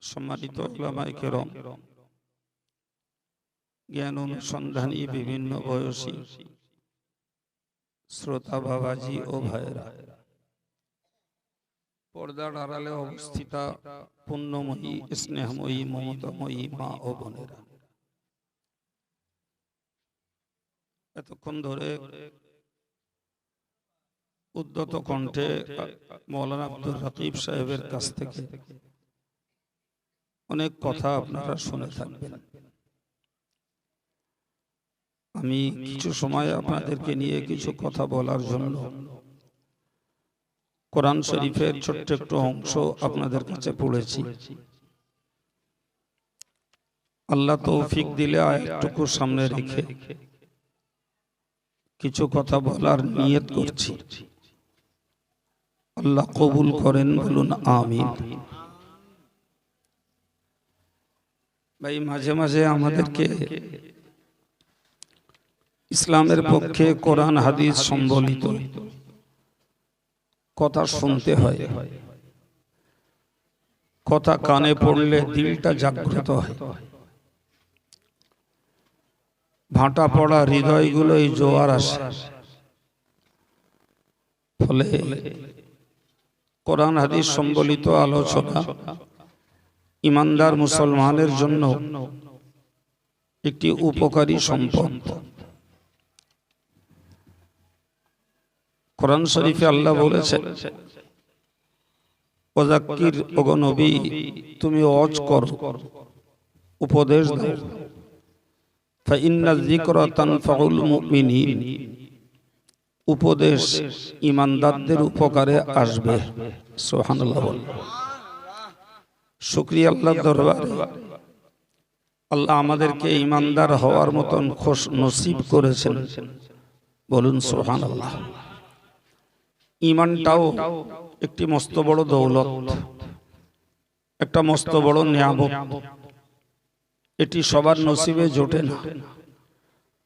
সম্মানিত উলামায়ে কেরাম, জ্ঞান অনুসন্ধানী বিভিন্ন বয়সী শ্রোতা বাবাজি ও ভাইয়েরা, পর্দার আড়ালে অবস্থিতা পুণ্যময়ী, স্নেহময়ী, মমতাময়ী মা ও বোনেরা, এতক্ষণ ধরে উদ্যত কণ্ঠে মৌলানা আব্দুর রাকিব সাহেবের কাছ থেকে অনেক কথা আপনারা শুনে থাকবেন। আমি কিছু সময় আপনাদেরকে নিয়ে কিছু কথা বলার জন্য কোরআন শরীফের ছোট্ট একটু অংশ আপনাদের কাছে পড়েছি। আল্লাহ তৌফিক দিলে আয়াতটুকু সামনে রেখে কিছু কথা বলার নিয়ত করছি। আল্লাহ কবুল করেন, বলুন আমিন। ভাই, মাঝে মাঝে আমাদেরকে ইসলামের পক্ষে কোরআন হাদিস সম্বলিত কথা শুনতে হয়। কথা কানে পড়লে দিলটা জাগ্রত হয়, ভাটা পড়া হৃদয়গুলোই জোয়ার আসে। ফলে কোরআন হাদিস সম্বলিত আলোচনা ঈমানদার মুসলমানের জন্য একটি উপকারী সম্পদ। কোরআন শরীফে আল্লাহ বলেছেন, ওয়াযাক্কির, ওগো নবী তুমি ওয়াজ করো, উপদেশ দাও। ফাইন্নায যিকরা তানফাউল মুমিনিন, উপদেশ ঈমানদারদের উপকারে আসবে। সুবহানাল্লাহ। শুকরিয়া আল্লাহর দরবারে, আল্লাহ আমাদেরকে ঈমানদার হওয়ার মতন খুশ নসিব করেছেন, বলুন সুবহানাল্লাহ। ঈমানটাও একটি মস্ত বড় দৌলত, একটা মস্ত বড় নিয়ামত। এটি সবার নসিবে জোটে না,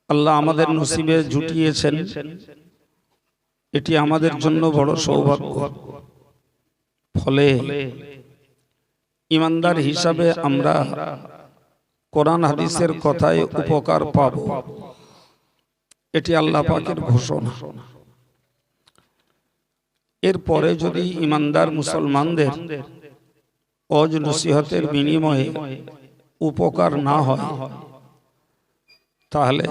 আল্লাহ আমাদের নসিবে জুটিয়েছেন। এটি আমাদের জন্য বড় সৌভাগ্য। ফলে ঈমানদার হিসাবে আমরা কোরআন হাদিসের কথায় উপকার পাব, এটি আল্লাহ পাকের ঘোষণা। এরপরে যদি ঈমানদার মুসলমানদের ওয়াজ নসিহতের বিনিময়ে উপকার না হয়, তাহলে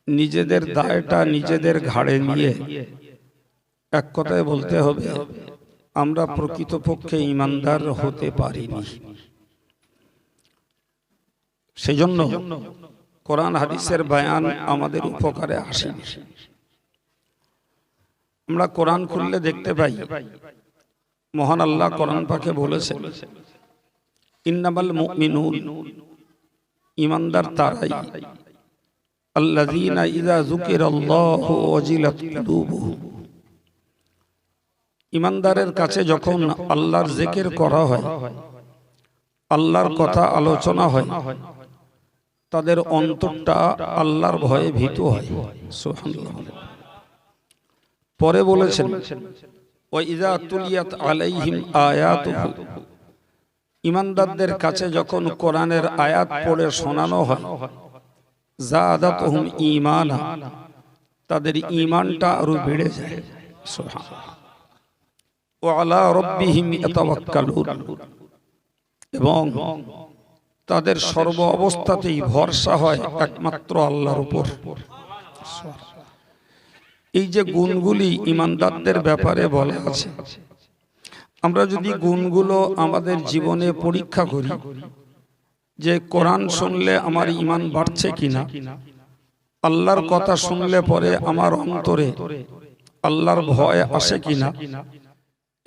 নিজেদের দায়টা নিজেদের ঘাড়ে নিয়ে এক কথায় বলতে হবে, আমরা প্রকৃতপক্ষে ঈমানদার হতে পারিনি। সেজন্য কোরআন হাদিসের বয়ান আমাদের উপকারে আসেনি। আমরা কোরআন খুললে দেখতে পাই, মহান আল্লাহ কোরআন পাকে বলেছেন, ইন্নামাল মুমিনুন, ঈমানদার তারাই, আল্লাযীনা ইযা যুকিরাল্লাহু ওয়াজিলাত কুলুবুহুম, ঈমানদারের কাছে যখন আল্লাহর জিকির করা হয়, আল্লাহর কথা আলোচনা হয়, তাদের অন্তরটা আল্লাহর ভয়ে ভীত হয়। সুবহানাল্লাহ। পরে বলেছেন, ওয়া ইযা তুলিয়াত আলাইহিম আয়াতুহু, ঈমানদারদের কাছে যখন কোরআনের আয়াত পড়ে শোনানো হয়, যাদাতুহুম ঈমানা, তাদের ঈমানটা আরো বেড়ে যায়। সুবহানাল্লাহ। ওয়া আলা রাব্বিহিম ইয়াতাওয়াক্কালুন, এবং তাদের সর্ব অবস্থাতেই ভরসা হয় একমাত্র আল্লাহর উপর। এই যে গুণগুলি ঈমানদারদের ব্যাপারে বলা আছে, আমরা যদি গুণগুলো আমাদের জীবনে পরীক্ষা করি, যে কোরআন শুনলে আমার ঈমান বাড়ছে কিনা, আল্লাহর কথা শুনলে পরে আমার অন্তরে আল্লাহর ভয় আসে কিনা,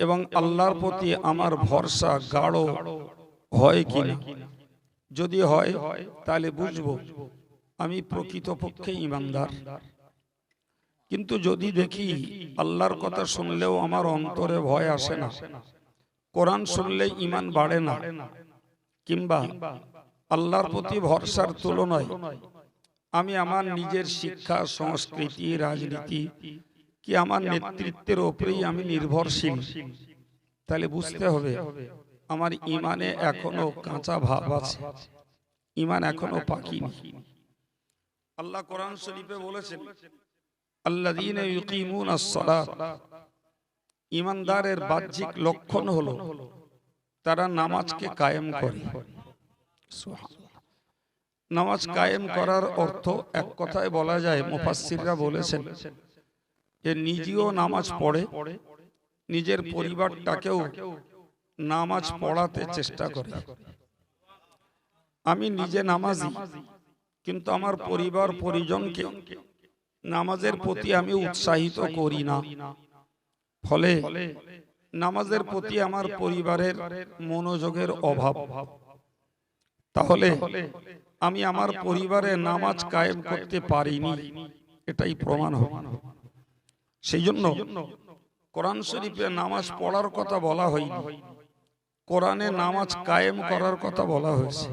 এবং আল্লাহর প্রতি আমার ভরসা গাঢ় হয় কিনা, যদি হয় তাহলে বুঝবো আমি প্রকৃতপক্ষে ঈমানদার। কিন্তু যদি দেখি আল্লাহর কথা শুনলেও আমার অন্তরে ভয় আসে না, কোরআন শুনলে ঈমান বাড়ে না, কিংবা আল্লাহর প্রতি ভরসার তুলনায় আমি আমার নিজের শিক্ষা, সংস্কৃতি, রাজনীতি কি আমার নেতৃত্বের উপরেই আমি নির্ভরশীল, তাহলে বুঝতে হবে আমার ইমানে এখনো কাঁচা ভাব আছে, ইমান এখনো পাকিনি। আল্লাহ কোরআন শরীফে বলেছেন, আল্লাযীনা ইউকিমুনাস সালাত, ইমানদারের বাহ্যিক লক্ষণ হলো তারা নামাজকে কায়েম করে। সুবহানাল্লাহ। নামাজ কায়েম করার অর্থ এক কথায় বলা যায়, মুফাসসিররা বলেছেন যে নিজেও নামাজ পড়ে, নিজের পরিবারটাকেও নামাজ পড়াতে চেষ্টা করে। আমি নিজে নামাজি, কিন্তু আমার পরিবার পরিজনকে নামাজের প্রতি আমি উৎসাহিত করি না। ফলে নামাজের প্রতি আমার পরিবারের মনোযোগের অভাব। তাহলে আমি আমার পরিবারে নামাজ কায়েম করতে পারিনি, এটাই প্রমাণ হবে। সেই জন্য কোরআন শরীফে নামাজ পড়ার কথা বলা হয়নি, কোরআনে নামাজ কায়েম করার কথা বলা হয়েছে।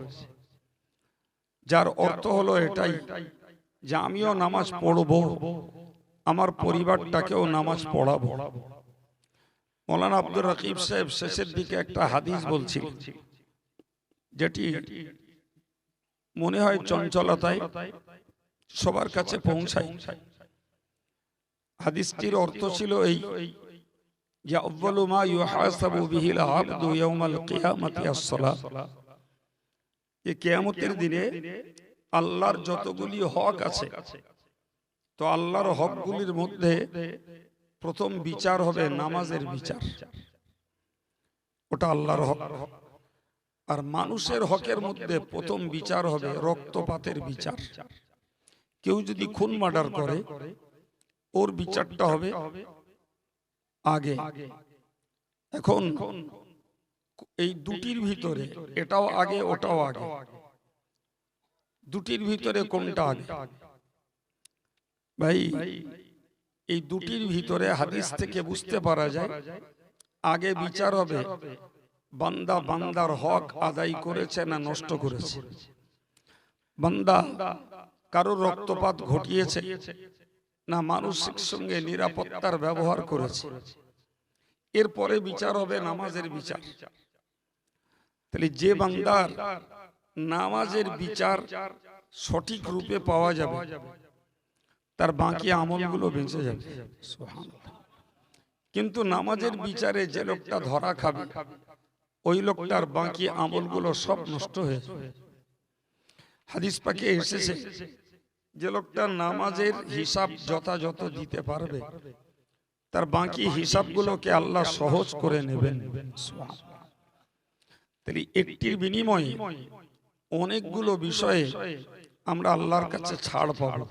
যার অর্থ হলো এটাই যে আমিও নামাজ পড়বো, আমার পরিবারটাকেও নামাজ পড়াবো। মৌলানা আব্দুর রকিব সাহেব শেষের দিকে একটা হাদিস বলছিল, যেটি মনে হয় চঞ্চলতায় সবার কাছে পৌঁছায়। হাদিসটির অর্থ ছিল এই যে আউয়ালু মা ইউহাসাবু বিহিল আবদু ইয়াউমাল কিয়ামাতি আস-সালাত, যে কিয়ামতের দিনে আল্লাহর যতগুলি হক আছে, তো আল্লাহর হকগুলির মধ্যে প্রথম বিচার হবে নামাজের বিচার, ওটা আল্লাহর হক। আর মানুষের হকের মধ্যে প্রথম বিচার হবে রক্তপাতের বিচার। কেউ যদি খুন মার্ডার করে, ওর বিচারটা হবে আগে। এখন এই দুটির ভিতরে, এটাও আগে ওটাও আগে, দুটির ভিতরে কোনটা আগে? ভাই, এই দুটির ভিতরে হাদিস থেকে বুঝতে পারা যায় আগে বিচার হবে বান্দা বান্দার হক আদায় করেছে না নষ্ট করেছে। বান্দা কারোর রক্তপাত ঘটিয়েছে না মানুষের সঙ্গে নিরাপত্তার ব্যবহার করেছে, এরপরে বিচার হবে নামাজের বিচার। তাহলে যে বান্দার নামাজের বিচার সঠিক রূপে পাওয়া যাবে, তার বাকি আমলগুলো বেঁচে যাবে। সুবহানাল্লাহ। কিন্তু নামাজের বিচারে যে লোকটা ধরা খাবে, ওই লোকটার বাকি আমলগুলো সব নষ্ট হয়ে যাবে। হাদিস পাকে এসেছে, যে লোকটা নামাজের হিসাব যথাযথ দিতে পারবে, তার বাকি হিসাবগুলোকে আল্লাহ সহজ করে নেবেন। সুবহানাল্লাহ। তাহলে একটির বিনিময়ে অনেকগুলো বিষয়ে আমরা আল্লাহর কাছে ছাড় পাবো,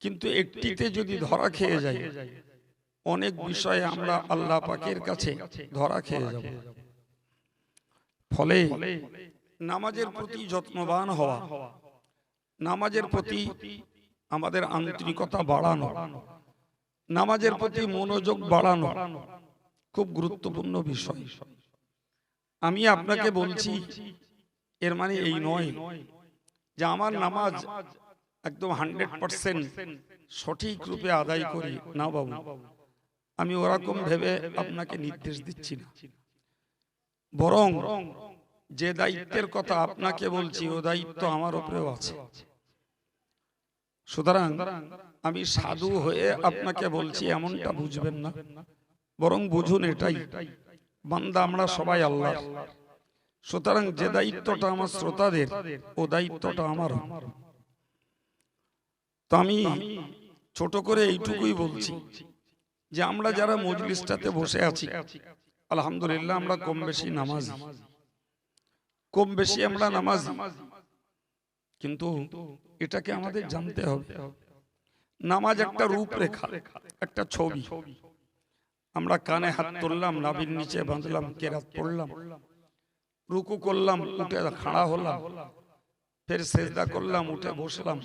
কিন্তু একটিতে যদি ধরা খেয়ে যাই, অনেক বিষয়ে আমরা আল্লাহ পাকের কাছে ধরা খেয়ে যাব। ফলে নামাজের প্রতি যত্নবান হওয়া, নামাজের প্রতি আমাদের আন্তরিকতা বাড়ানো, নামাজের প্রতি মনোযোগ বাড়ানো খুব গুরুত্বপূর্ণ বিষয়। আমি আপনাকে বলছি, এর মানে এই নয় যে আমার নামাজ একদম 100% সঠিক রূপে আদায় করি না বাবু, আমি ওরকম ভেবে আপনাকে নির্দেশ দিচ্ছি না। বরং যে দায়িত্বের কথা আপনাকে বলছি, ও দায়িত্ব আমার উপরেও আছে। সুতরাং আমি সাধু হয়ে আপনাকে বলছি এমনটা বুঝবেন না, বরং বুঝুন এটাই, বান্দা আমরা সবাই আল্লাহর। সুতরাং যে দায়িত্বটা আমার শ্রোতাদের, ও দায়িত্বটা আমার। তো আমি ছোট করে এইটুকুই বলছি যে আমরা যারা মজলিসটাতে বসে আছি, আলহামদুলিল্লাহ আমরা কম বেশি নামাজি, কম বেশি আমরা নামাজি। কিন্তু এটাকে আমাদের জানতে হবে, নামাজ একটা রূপরেখা, একটা ছবি। আমরা কানে হাত তুললাম, নাভির নিচে বাঁধলাম, কেরাত পড়লাম, রুকু করলাম, উঠে খাড়া হলাম, ফের সেজদা করলাম, উঠে বসলাম,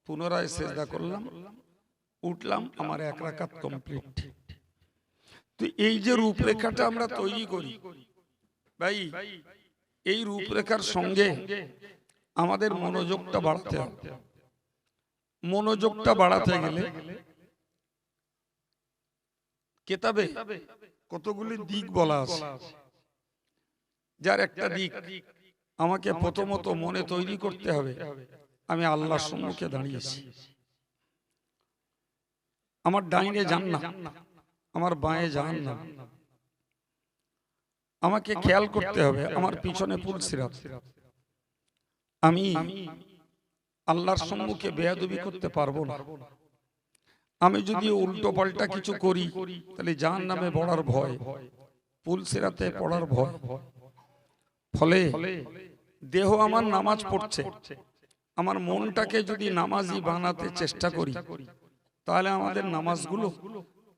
পুনরায় সেজদা করলাম, উঠলাম, আমার এক রাকাত কমপ্লিট। তো এই যে রূপরেখাটা আমরা তৈরি করি ভাই, এই রূপরেখার সঙ্গে আমাদের মনোযোগটা বাড়াতে হবে। মনোযোগটা বাড়াতে গেলে কিতাবে কতগুলি দিক বলা আছে, যার একটা দিক আমাকে প্রথমত মনে তৈরি করতে হবে, আমি আল্লাহর সম্মুখে দাঁড়িয়েছি, আমার ডাইনে জান্নাত, আমার বাঁয়ে জাহান্নাম। আমাকে খেয়াল করতে হবে আমার পিছনে পুলসিরাত। আমি আল্লাহর সম্মুখে বেয়াদবি করতে পারবো না। আমি যদি উল্টো পাল্টা কিছু করি তাহলে জাহান্নামে পড়ার ভয়, পুলসিরাতে পড়ার ভয়। ফলে দেহ আমার নামাজ পড়ছে, আমার মনটাকে যদি নামাজি বানাতে চেষ্টা করি তাহলে আমাদের নামাজগুলো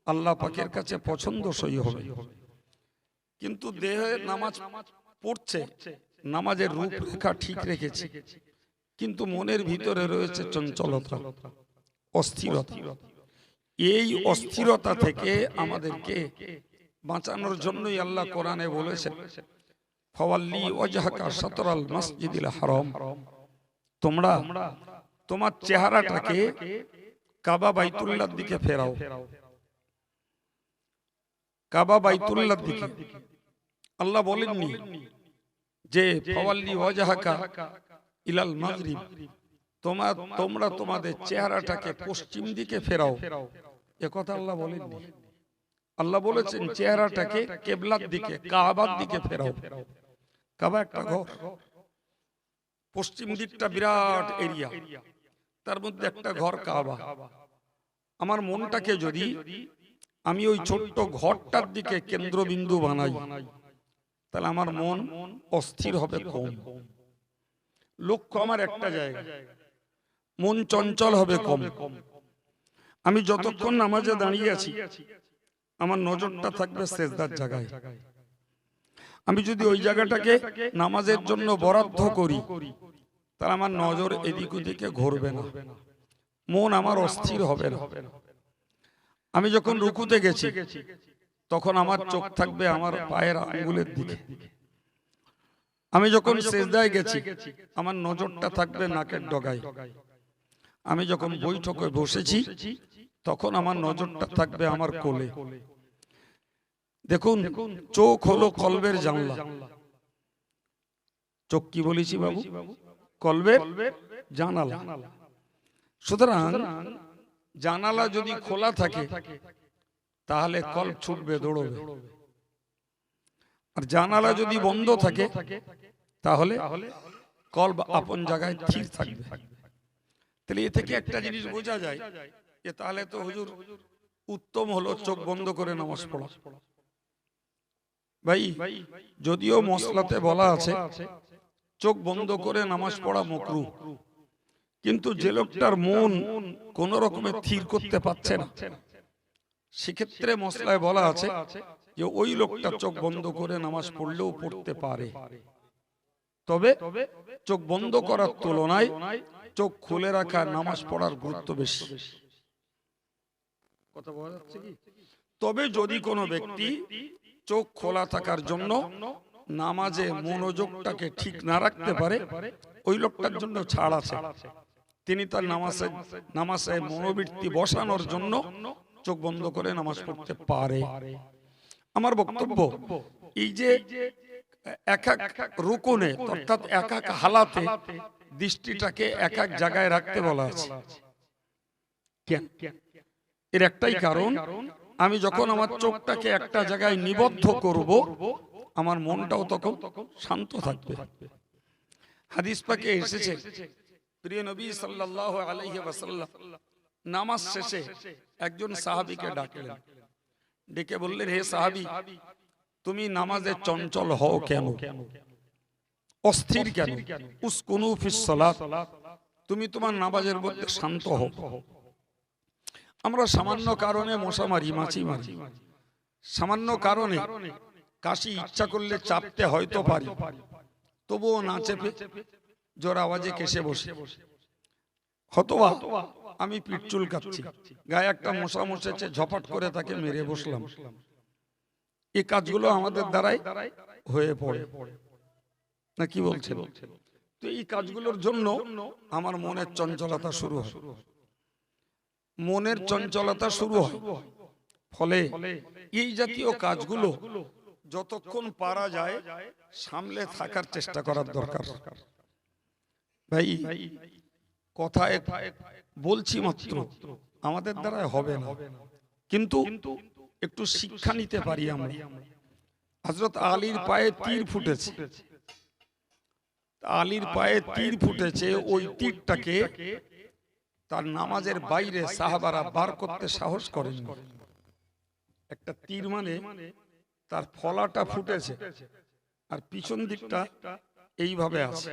আল্লাহ পাকের কাছে পছন্দসই হবে। কিন্তু দেহে নামাজ পড়ছে, নামাজের রূপরেখা ঠিক রেখেছি, কিন্তু মনের ভিতরে রয়েছে চঞ্চলতা, অস্থিরতা। এই অস্থিরতা থেকে আমাদেরকে বাঁচানোর জন্যই আল্লাহ কোরআনে বলেছেন, ফাওয়াল্লি ওয়াজহাকা শাতরাল মসজিদিল হারাম, তোমরা তোমার চেহারাটাকে কাবা বাইতুল্লাহর দিকে ফেরাও। কাবা বাইতুল্লাহর দিকে আল্লাহ বলেননি যে ফাওয়াল্লি ওয়াজহাকা ইলাল মাগরিব, তোমরা তোমাদের চেহারাটাকে পশ্চিম দিকে ফেরাও, এ কথা আল্লাহ বলেননি। আল্লাহ বলেছেন চেহারাটাকে কিবলার দিকে, কাবার দিকে ফেরাও। কাবা একটা ঘর, পশ্চিম দিকটা বিরাট এরিয়া, তার মধ্যে একটা ঘর কাবা। আমার মনটাকে যদি আমি ওই ছোট্ট ঘরটার দিকে কেন্দ্রবিন্দু বানাই তাহলে আমার মন অস্থির হবে কম, লক্ষ্য আমার একটা জায়গা, মন চঞ্চল হবে কম। আমি যতক্ষণ নামাজে দাঁড়িয়ে আছি আমার নজরটা থাকবে সেজদার জায়গায়। আমি যদি ওই জায়গাটাকে নামাজের জন্য বরাদ্দ করি তাহলে আমার নজর এদিক ওদিকে ঘুরবে না, মন আমার অস্থির হবে না। আমি যখন রুকুতে গেছি তখন আমার চোখ থাকবে আমার পায়ের আঙ্গুলের দিকে। আমি যখন সেজদায় গেছি আমার নজরটা থাকবে নাকের ডগায়। আমি যখন বৈঠকে বসেছি তখন আমার নজরটা থাকবে আমার কোলে। দেখুন, চোখ হলো কলবের জানলা। চোখ কি বলেছি বাবু? কলবের জানালা। সুতরাং জানালা যদি খোলা থাকে তাহলে কলব ছুটবে, দৌড়বে। আর জানালা যদি বন্ধ থাকে তাহলে কলব আপন জায়গায় স্থির থাকবে। তাহলে এ থেকে একটা জিনিস বোঝা যায় যে তাহলে তো হুজুর উত্তম হলো চোখ বন্ধ করে নামাজ পড়া। ভাই, যদিও মসলাতে বলা আছে চোখ বন্ধ করে নামাজ পড়া মাকরুহ, কিন্তু যে লোকটার মন কোন রকমে স্থির করতে পারছে না সেক্ষেত্রে মসলায় বলা আছে যে ওই লোকটা চোখ বন্ধ করে নামাজ পড়লেও পড়তে পারে। তবে চোখ বন্ধ করার তুলনায় চোখ খুলে রাখা নামাজ পড়ার গুরুত্ব বেশি। কথা বলা যাচ্ছে কি? তবে যদি কোনো ব্যক্তি চোখ খোলা থাকার জন্য নামাজে মনোযোগটাকে ঠিক না রাখতে পারে ওই লোকটার জন্য ছাড় আছে। তিনি তার নামাজে মনোবৃত্তি বসানোর জন্য চোখ বন্ধ করে নামাজ পড়তে পারে। আমার বক্তব্য এই যে এক এক রুকুনে অর্থাৎ এক এক হালাতে দৃষ্টিটাকে এক এক জায়গায় রাখতে বলা আছে। এর একটাই কারণ, আমি যখন আমার চোখটাকে একটা জায়গায় নিবদ্ধ করব আমার মনটাও তখন শান্ত থাকবে। হাদিস পাকে এসেছে প্রিয় নবী সাল্লাল্লাহু আলাইহি ওয়াসাল্লাম নামাজ শেষে একজন সাহাবীকে ডাকলেন, ডেকে বললেন, হে সাহাবী, তুমি নামাজে চঞ্চল হও কেন, অস্থির কেন? উসকুনু ফিস সালাত, তুমি তোমার নামাজের মধ্যে শান্ত হও। আমরা সামান্য কারণে মশা মারি, মাছি মারি, সামান্য কারণে কাশি ইচ্ছা করলে চাপতে হয়তো পারি, তবুও না চেপে জোর আওয়াজে কেসে বসে। হতবা আমি পিঠ চুলকাচ্ছি, গায়ে একটা মশা মশেছে, ঝপাট করে তাকে মেরে বসলাম। এই কাজগুলো আমাদের দ্বারাই হয়ে পড়ে না, কি বলছেন? তো এই কাজগুলোর জন্য আমার মনের চঞ্চলতা শুরু হয়, মনের চঞ্চলতা শুরু হয়। ফলে এই জাতীয় কাজগুলো যতক্ষণ পারা যায় সামলে থাকার চেষ্টা করার দরকার। ভাই কথায় বলছি মাত্র, আমাদের দ্বারা হবে না, কিন্তু একটু শিক্ষা নিতে পারি আমরা। হযরত আলীর পায়ে তীর ফুটেছে, আলীর পায়ে তীর ফুটেছে, ওই তীরটাকে তার নামাজের বাইরে সাহাবারা বার করতে সাহস করেন। একটা তীর মানে তার ফলাটা ফুটেছে আর পিছন দিকটা এইভাবে আছে,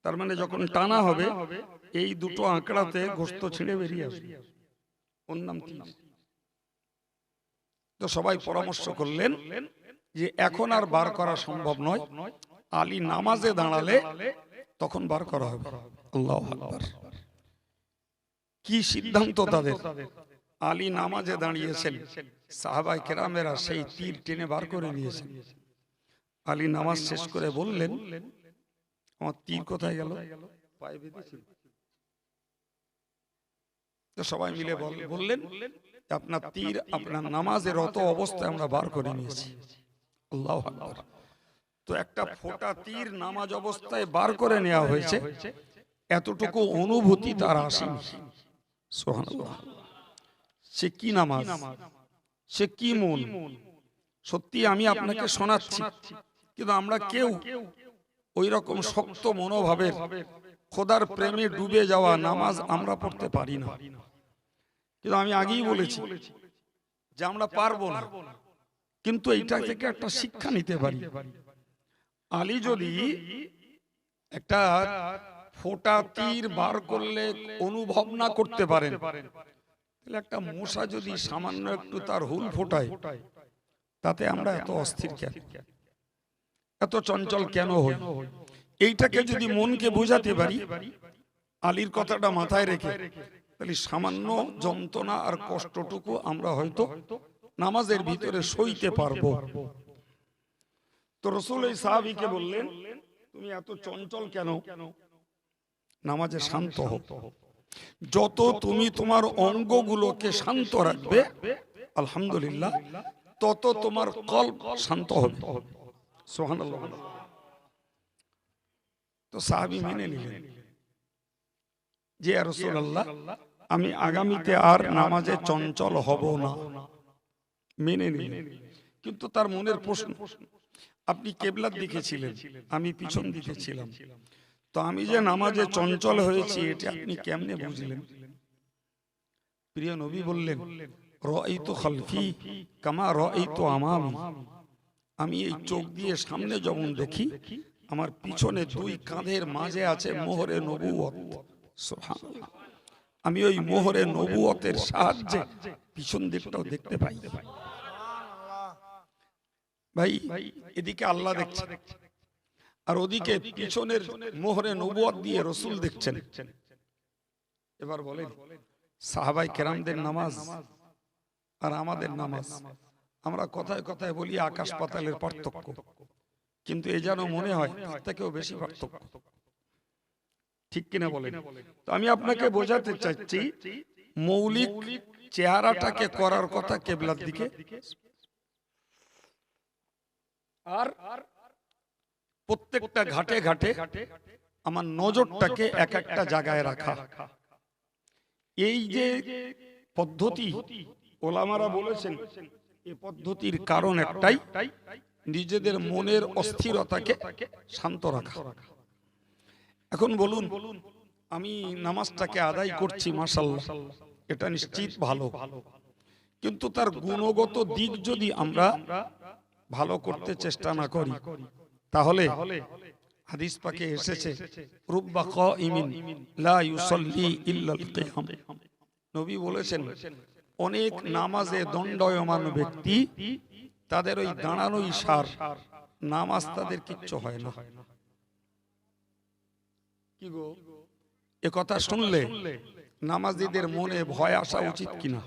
তার মানে যখন টানা হবে এই দুটো আঁকড়াতে গোশত ছিঁড়ে বেরিয়ে আসবে, ওর নাম তীর। তো সবাই পরামর্শ করলেন যে এখন আর বার করা সম্ভব নয়, আলী নামাজে দাঁড়ালে তখন বার করা হবে। আল্লাহু আকবার। কি সিদ্ধান্ত তাদের! আলী নামাজে দাঁড়িয়েছেন, সাহাবায়ে কেরামেরা সেই তীর টেনে বার করে নিয়েছেন। আলী নামাজ শেষ করে বললেন, আমার তীর কোথায় গেল? পায়ে বেঁধেছিল। তো সবাই মিলে বললেন, আপনার তীর আপনার নামাজে রত অবস্থায় আমরা বার করে নিয়েছি। আল্লাহু আকবার। তো একটা ফোঁটা তীর নামাজ অবস্থায় বার করে নেওয়া হয়েছে, এতটুকু অনুভূতি তার আসেনি। সুবহানাল্লাহ। সে কি নামাজ, সে কি মন! সত্যি আমি আপনাকে শোনাচ্ছি, কিন্তু আমরা কেউ ওই রকম শক্ত মনোভাবের খোদার প্রেমে ডুবে যাওয়া নামাজ আমরা পড়তে পারি না। কিন্তু আমি আগেই বলেছি যে আমরা পারবো না, কিন্তু এইটা থেকে একটা শিক্ষা নিতে পারি। আলী যদি একটা ফোঁটা তীর বার করলে অনুভব না করতে পারেন, তাহলে একটা মশা যদি সামান্য একটু তার হুল ফোটায়, তাতে আমরা এত অস্থির কেন, এত চঞ্চল কেন হই? এইটাকে যদি মনকে বোঝাতে পারি, আলীর কথাটা মাথায় রেখে, তাহলে সামান্য যন্ত্রণা আর কষ্টটুকু আমরা হয়তো নামাজের ভিতরে সইতে পারবো। তো রাসূল এই সাহাবীকে বললেন, তুমি এত চঞ্চল কেন? নামাজে শান্ত হও। যত তুমি তোমার অঙ্গগুলোকে শান্ত রাখবে, আলহামদুলিল্লাহ, তত তোমার কলব শান্ত হবে। সুবহানাল্লাহ। তো সাহাবী মেনে নিলেন যে ইয়া রাসূলুল্লাহ, আমি আগামীতে আর নামাজে চঞ্চল হব না। মেনে নিলেন। কিন্তু তার মনের প্রশ্ন, আপনি কিবলার দিকে ছিলেন, আমি পিছন দিকে ছিলাম, তো আমি যে নামাজে চঞ্চল হয়েছি এটা আপনি কেমনে বুঝলেন? প্রিয় নবী বললেন, রাআইতু খালফি কামা রাআইতু আমামি। আমি এই চোখ দিয়ে সামনে যেমন দেখি, আমার পিছনে দুই কাঁধের মাঝে আছে মোহরে নবুয়ত। সুবহানাল্লাহ। আমি ওই মোহরে নবুয়তের সাহায্যে পিছন দিকটাও দেখতে পাই। ভাই, এদিকে আল্লাহ দেখছেন আর ওদিকে পিছনের মোহরে নবুয়ত দিয়ে রাসূল দেখছেন। এবার বলেন, সাহাবায়ে কেরামদের নামাজ আর আমাদের নামাজ, আমরা কথায় কথায় বলি আকাশ পাতালের পার্থক্য, কিন্তু এ যেন মনে হয় তার থেকেও বেশি পার্থক্য। ঠিক কিনা বলেন? তো আমি আপনাকে বোঝাতে চাচ্ছি, মৌলিক চেহারাটাকে করার কথা কিবলার দিকে, আর প্রত্যেকটা ঘাটে ঘাটে আমার নজরটাকে এক একটা জায়গায় রাখা। এই যে পদ্ধতি ওলামারা বলেছেন, এই পদ্ধতির কারণ একটাই, নিজেদের মনের অস্থিরতাকে শান্ত রাখা। এখন বলুন, আমি নামাজটাকে আদায় করছি, মাশাআল্লাহ, এটা নিশ্চিত ভালো, কিন্তু তার গুণগত দিক যদি আমরা ভালো করতে চেষ্টা না করি, তাহলে হাদিস পাকে এসেছে, রুব্বা কাইমিন লা ইউসাল্লি ইল্লাল কিয়াম। নবী বলেছেন, অনেক নামাজে দণ্ডায়মান ব্যক্তি, তাদের ওই দাঁড়ানোই সার, নামাজ তাদের কিচ্ছু হয় না। কি গো, এ কথা শুনলে নামাজীদের মনে ভয় আসা উচিত কিনা?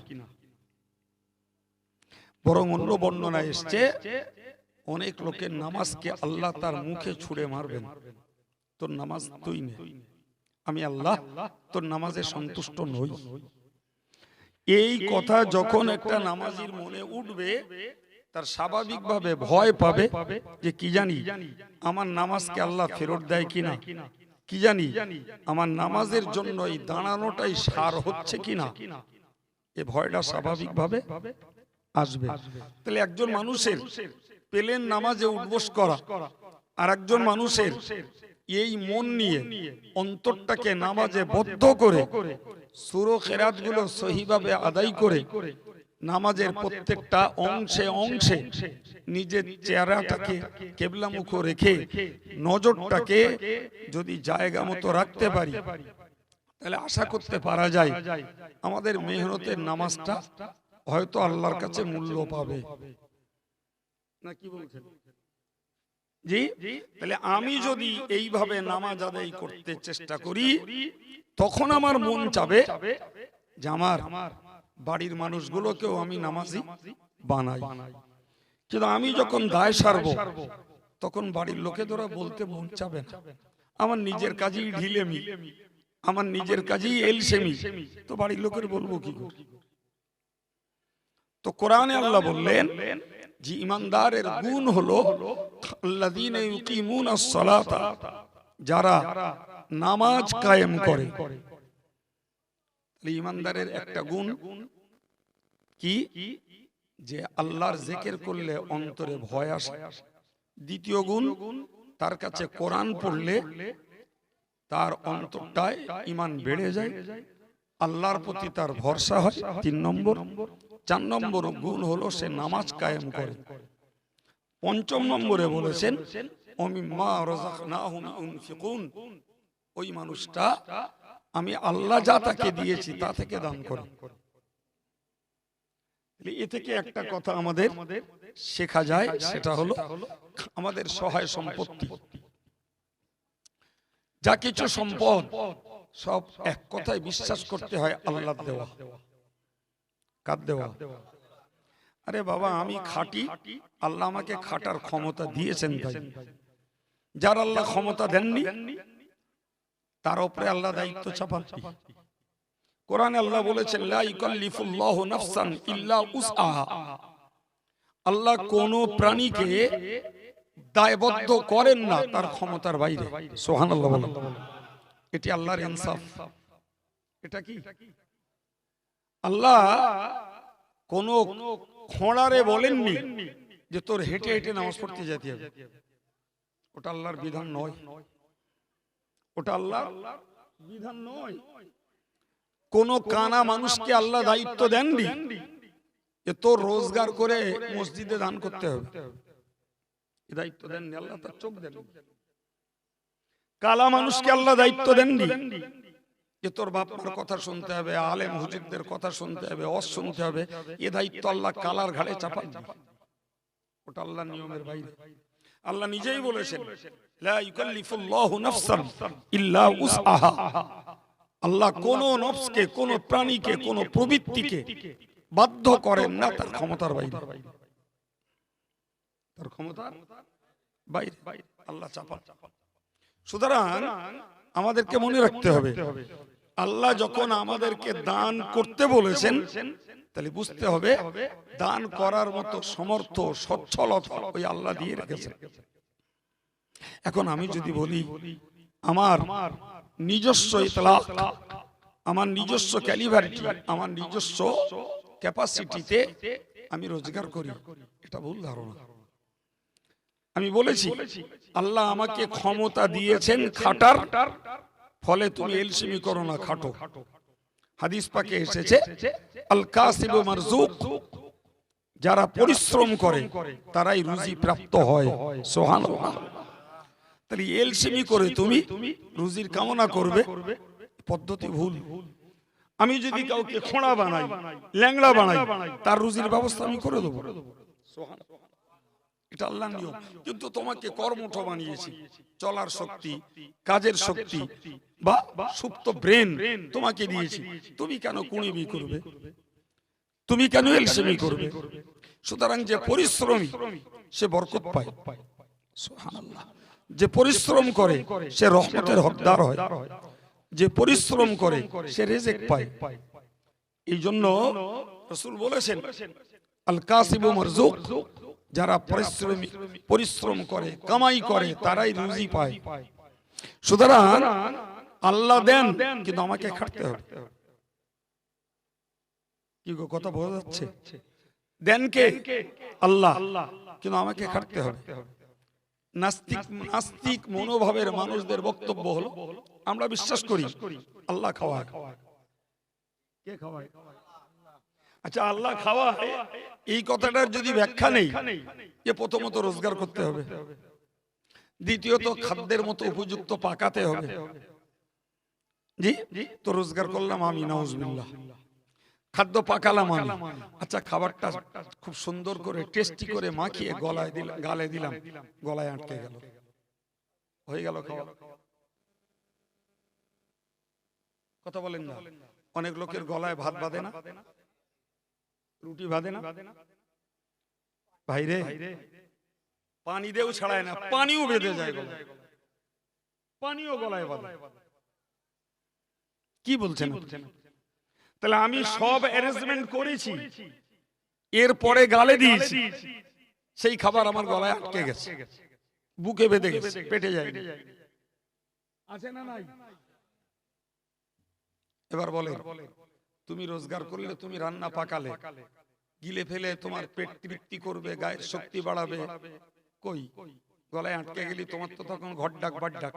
বরং অন্য বর্ণনায় এসছে, অনেক লোকের নামাজকে আল্লাহ তার মুখে ছুঁড়ে মারবেন, তোর নামাজ তুই নে, আমি আল্লাহ তোর নামাজে সন্তুষ্ট নই। এই কথা যখন একটা নামাজীর মনে উঠবে, তার স্বাভাবিকভাবে ভয় পাবে যে কি জানি আমার নামাজকে আল্লাহ ফেরত দেয় কিনা, কি জানি আমার নামাজের জন্য এই দাঁড়ানোটাই সার হচ্ছে কিনা, এই ভয়টা স্বাভাবিকভাবে আসবে। তাহলে একজন মানুষের পেলেন নামাজে উঠবোস করা, আর একজন মানুষের এই মন নিয়ে অন্তরটাকে নামাজে বদ্ধ করে সূরা খেরাতগুলো সহিভাবে আদায় করে নামাজের প্রত্যেকটা অংশে অংশে নিজের চেহারাটাকে কিবলামুখ রেখে নজরটাকে যদি জায়গা মতো রাখতে পারি, তাহলে আশা করতে পারা যায় আমাদের মেহনতের নামাজটা হয়তো আল্লাহর কাছে মূল্য পাবে। না কি বলছেন জি? তাহলে আমি যদি এইভাবে নামাজ আদায় করতে চেষ্টা করি, তখন আমার মন চাবে যে আমার বাড়ির মানুষগুলোকেও আমি নামাজি বানাই। কিন্তু আমি যখন দায় সারব, তখন বাড়ির লোকেরা বলতে মন চাবে না, আমার নিজের কাজেই ঢিলেমি, আমার নিজের কাজেই এলসেমি, তো বাড়ির লোকের বলবো কি করে? তো কোরআনে আল্লাহ বললেন যে ইমানদারের গুণ হলো আল্লাযীনা ইউকিমুনাস সালাতা, যারা নামাজ কায়েম করে। ইমানদারের একটা গুণ কি? যে আল্লাহর জিকির করলে অন্তরে ভয় আসে। দ্বিতীয় গুণ, তার কাছে কোরআন পড়লে তার অন্তরটায় ঈমান বেড়ে যায়, আল্লাহর প্রতি তার ভরসা হয়। 3 নম্বর। 4 নম্বর গুণ হলো সে নামাজ কায়েম করে। 5ম নম্বরে বলেছেন ওমিম্মা রাযাকনাহুম ইউনফিকুন, ওই মানুষটা আমি আল্লাহ যা তাকে দিয়েছি তা থেকে দান করে। এ থেকে একটা কথা আমাদের শেখা যায়, সেটা হলো আমাদের সহায় সম্পত্তি, যা কিছু সম্পদ সব এক কথায় বিশ্বাস করতে হয় আল্লাহর দেওয়া। কার দেওয়া? আরে বাবা আমি খাটি, আল্লাহ আমাকে খাটার ক্ষমতা দিয়েছেন, তাই যার আল্লাহ ক্ষমতা দেননি তার উপরে আল্লাহ দায়িত্ব চাপান। কোরআনে আল্লাহ বলেছেন লা ইউকাল্লিফুল্লাহু নাফসান ইল্লা উসআহা, আল্লাহ কোন প্রাণীকে দায়বদ্ধ করেন না তার ক্ষমতার বাইরে। সুবহানাল্লাহ বলেন। এটি আল্লাহর ইনসাফ। এটা কি? আল্লাহ কোন খোঁড়ারে বলেননি যে তোর হেঁটে হেঁটে নামাজ পড়তে যেতে হবে। ওটা আল্লাহর বিধান নয়, ওটা আল্লাহর বিধান নয়। কোন কানা মানুষকে আল্লাহ দায়িত্ব দেননি যে তোর রোজগার করে মসজিদে দান করতে হবে, এই দায়িত্ব দেননি আল্লাহ, তার চোখ দেন। কালা মানুষকে আল্লাহ দায়িত্ব দেননি যে তোর বাপ মার কথা শুনতে হবে, আলেম হুজুরদের কথা শুনতে হবে, ওয়াজ শুনতে হবে, এই দায়িত্ব আল্লাহ কালার ঘাড়ে চাপান। ওটা আল্লাহর নিয়মের বাইরে। আল্লাহ নিজেই বলেছেন লা ইউকাল্লিফুল্লাহু নাফসান ইল্লা উসআহা, আল্লাহ কোন নফসকে, কোন প্রাণীকে, কোন প্রবৃত্তিকে বাধ্য করেন না তার ক্ষমতার বাইরে। তার ক্ষমতার বাইরে আল্লাহ চাপান। সুতরাং আমাদেরকে মনে রাখতে হবে আল্লাহ যখন আমাদেরকে দান করতে বলেছেন, তাহলে বুঝতে হবে দান করার মতো সমর্থ সচ্ছলতা ওই আল্লাহ দিয়ে রেখেছেন। এখন আমি যদি বলি আমার নিজস্ব ইতলাক, আমার নিজস্ব ক্যালিবারিটি, আমার নিজস্ব ক্যাপাসিটিতে আমি রোজগার করি, এটা ভুল ধারণা। আমি বলেছি আল্লাহ আমাকে ক্ষমতা দিয়েছেন খাটার, ফলে তুমি এলসিমি করো না, খাটো। হাদিস পাকে এসেছে আল কাসিবু মারজুক, যারা পরিশ্রম করে তারাই রুজি প্রাপ্ত হয়। সুবহানাল্লাহ। তাহলে এলসিমি করে তুমি রুজির কামনা করবে, পদ্ধতি ভুল। আমি যদি কাউকে খোঁড়া বানাই, ল্যাংড়া বানাই, তার রুজির ব্যবস্থা আমি করে দেবো। সুবহানাল্লাহ। এটা আল্লাহর নিয়ম। কিন্তু তোমাকে কর্মঠ বানিয়েছি, চলার শক্তি, কাজের শক্তি বা সুপ্ত ব্রেন তোমাকে দিয়েছি, তুমি কেন কুড়িমি করবে, তুমি কেন এলসেমি করবে? সুতরাং যে পরিশ্রমী সে বরকত পায়। সুবহানাল্লাহ। যে পরিশ্রম করে সে রহমতের হকদার হয়, যে পরিশ্রম করে সে রিজিক পায়। এই জন্য রাসূল বলেছেন আল কাসিবু মারজুক, যারা পরিশ্রম করে, কামাই করে, তারাই রুজি পায়। সুতরাং আল্লাহ দেন, কিন্তু আমাকে খাটতে হবে। কি গো, কথা বোঝা যাচ্ছে? দেন কে? আল্লাহ, কিন্তু আমাকে খাটতে হবে। নাস্তিক মনোভাবের মানুষদের বক্তব্য হলো, আমরা বিশ্বাস করি আল্লাহ খাওয়ায়। কে খাওয়ায়? আচ্ছা, আল্লাহ খাওয়ায়, এই কথাটার যদি ব্যাখ্যা নেই যে প্রথমত রোজগার করতে হবে, দ্বিতীয়ত খাদ্যের মতো উপযুক্ত পাকাতে হবে, জি তো রোজগার করলাম আমি, নাউজুবিল্লাহ, খাদ্য পাকালাম আমি, আচ্ছা খাবারটা খুব সুন্দর করে টেস্টি করে মাখিয়ে গলায় দিলাম, গালে দিলাম, গলায় আটকে গেল, হয়ে গেল খাওয়া। কথা বলেন না? অনেক লোকের গলায় ভাত বাঁধে না, রুটি বাঁধে না, ভাইরে পানি দেও ছাড়ায় না, পানিও বেঁধে যায় গলায়, পানিও গলায় বাঁধে। কি বলছেন? তাহলে আমি সব অ্যারেঞ্জমেন্ট করেছি, এরপরে গালে দিয়েছি, সেই খাবার আমার গলায় আটকে গেছে, বুকে বেঁধে গেছে, পেটে যায়, আছে না নাই? এবার বলে, তুমি রোজগার করলে, তুমি রান্না পাকালে, গিলে ফেলে তোমার পেট তৃপ্তি করবে, গায়ের শক্তি বাড়াবে, কই গলায় আটকে গেলি, তোমার তো তখন ঘর ডাক বাট ডাক।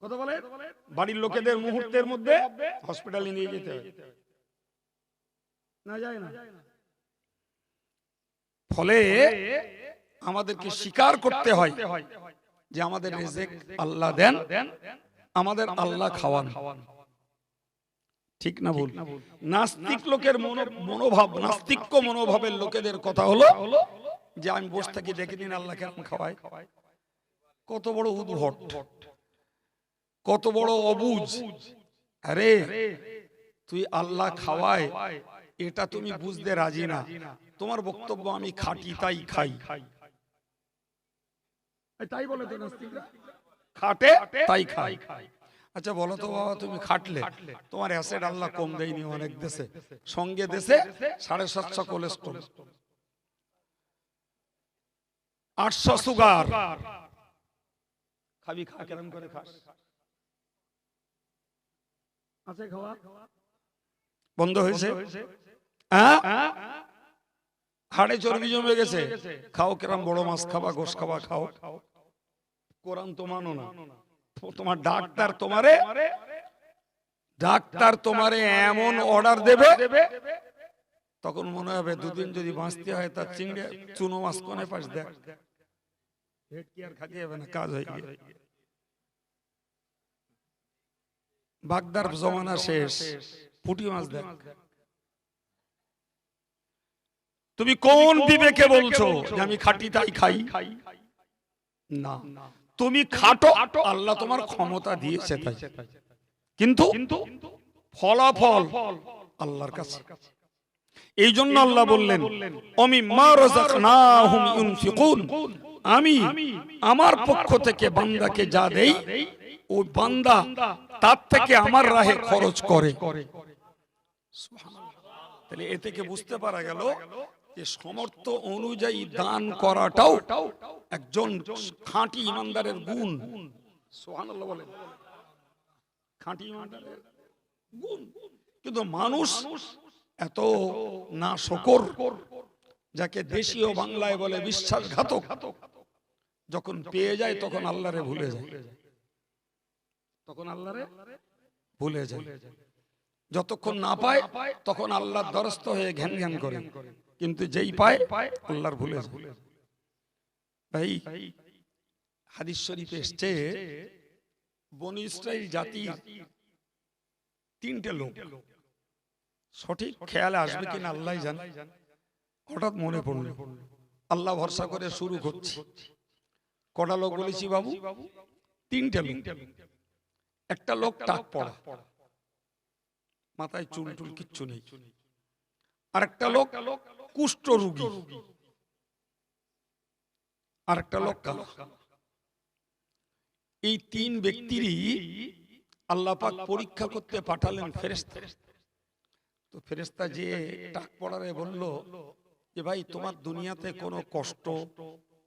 কথা বলে, বাড়ির লোকেদের মুহূর্তের মধ্যে হসপিটালে নিয়ে যেতে হয়, না যায় না? ফলে আমাদেরকে স্বীকার করতে হয় যে আমাদের রিজিক আল্লাহ দেন, আমাদের আল্লাহ খাওয়ান। ঠিক না ভুল? নাস্তিক লোকের মনোভাব, নাস্তিক্য মনোভাবের লোকেদের কথা হলো যে আমি বসে থাকি, দেখে দিন আল্লাহ কেমন খাওয়ায়। কত বড় উদ্ভট, কত বড় অবুঝ। আরে তুই আল্লাহ খাওয়ায়, এটা তুমি বুঝতে রাজি না, তোমার বক্তব্য আমি খাটি তাই খাই, তাই বলে তো নাস্তিকরা, খাটে তাই খাই। আচ্ছা বলো তো বাবা, তুমি খাটলে তোমার অ্যাসিড আল্লাহ কম দেয়নি অনেক দেশে, সঙ্গে দেশে 750 কোলেস্ট্রল, 800 সুগার, খাবি খা, কেমন করে খাস? আছে খাওয়া বন্ধ হয়েছে? হাড়ে চর্বি জমে গেছে, খাও কেরাম বড় মাছ খাবা, গোশ খাবা, খাও। কোরআন তো মানো না, তোমার ডাক্তার তোমারে এমন অর্ডার দেবে, তখন মনে হবে দুদিন যদি বাঁচতে হয় তার চিংড়ি চুনো মাছ কোনে পাশ দেখ, পেট কি আর খাতে হবে না, কাজ হয়ে গিয়ে বাগদার জমানা শেষ, পুঁটি মাছ দেখ। তুমি কোন বিবেকে বলছো যে আমি খাটি তাই খাই? না, তুমি খাটো, আল্লাহ তোমার ক্ষমতা দিয়েছে তাই, কিন্তু ফলাফল আল্লাহর কাছে। এই জন্য আল্লাহ বললেন, অমিম্মা রাযাকনাহুম ইউনফিকুন, আমি আমার পক্ষ থেকে বান্দাকে যা দেই, ওই বান্দা তার থেকে আমার রাহে খরচ করে। তাহলে এ থেকে বুঝতে পারা গেল যে সমর্থ অনুযায়ী দান করাটাও একজন খাঁটি ইমানদারের গুণ। সুবহানাল্লাহ বলেন, খাঁটি ইমানদারের গুণ। কিন্তু মানুষ এত না শকর, যাকে দেশীয় বাংলায় বলে বিশ্বাসঘাতক, যখন পেয়ে যায় তখন আল্লাহরে ভুলে যায়, তখন আল্লাহরে ভুলে যায়। যতক্ষণ না পায় তখন আল্লাহর দ্বারস্থ হয়ে ঘ্যান ঘ্যান করে, কিন্তু যেই পায় আল্লাহর ভুলে যায়। ভাই, হাদিস শরীফে এসেছে, বনী ইসরাইল জাতির 3টে লোক, সঠিক খেয়ালে আসবে কিনা আল্লাহ জানে, হঠাৎ মনে পড়ল, আল্লাহ ভরসা করে শুরু করছি। কটা লোক বলেছি বাবু? 3টে লোক। একটা লোক টাক পড়া, মাথায় চুল টুল কিচ্ছু নেই। আরেকটা লোক কুষ্ঠ রোগী, আরেকটা লোক কালো। এই 3 ব্যক্তিরই আল্লাহ পাক পরীক্ষা করতে পাঠালেন ফেরেশতা। তো ফেরেশতা যে টাক পড়ারে বলল যে ভাই তোমার দুনিয়াতে কোনো কষ্ট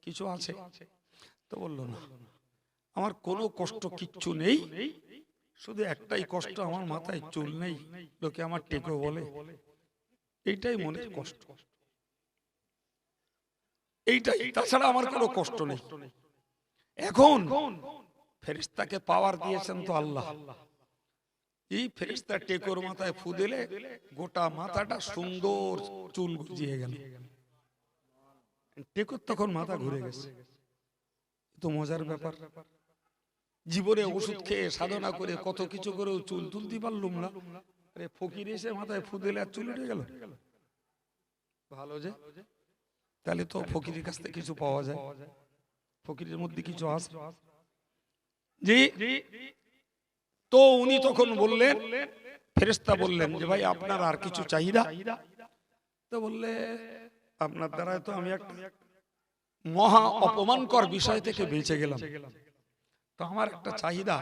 কিছু আছে? তো বলল না, আমার কোনো কষ্ট কিচ্ছু নেই, শুধু একটাই কষ্ট, আমার মাথায় চুল নেই, লোকে আমার টেকো বলে, এইটাই মনের কষ্ট, এইটাই, তাছাড়া আমার কোনো কষ্ট নেই। এখন ফেরেশতাকে পাওয়ার দিয়েছেন তো আল্লাহ, এই ফেরেশতা টেকোর মাথায় ফু দিলে গোটা মাথাটা সুন্দর চুল গজিয়ে গেল। টেকোর তখন মাথা ঘুরে গেছে। তো মজার ব্যাপার, জীবনে ওষুধ খেয়ে সাধনা করে কত কিছু করেও চুল তুলতে পারলুম না, আরে ফকির এসে মাথায় ফু দিলে আর চুল উঠে গেল। ভালো যে, তাহলে তো ফকিরের কাছ থেকে কিছু পাওয়া যায়, ফকিরের মধ্যে কিছু আছে। জি, তো উনি তখন বললেন, ফেরেশতা বললেন যে ভাই আপনার আর কিছু চাহিদা? তো বললে আপনার দ্বারা তো আমি একটা মহা অপমানকর বিষয় থেকে বেঁচে গেলাম, তো আমার একটা চাহিদা,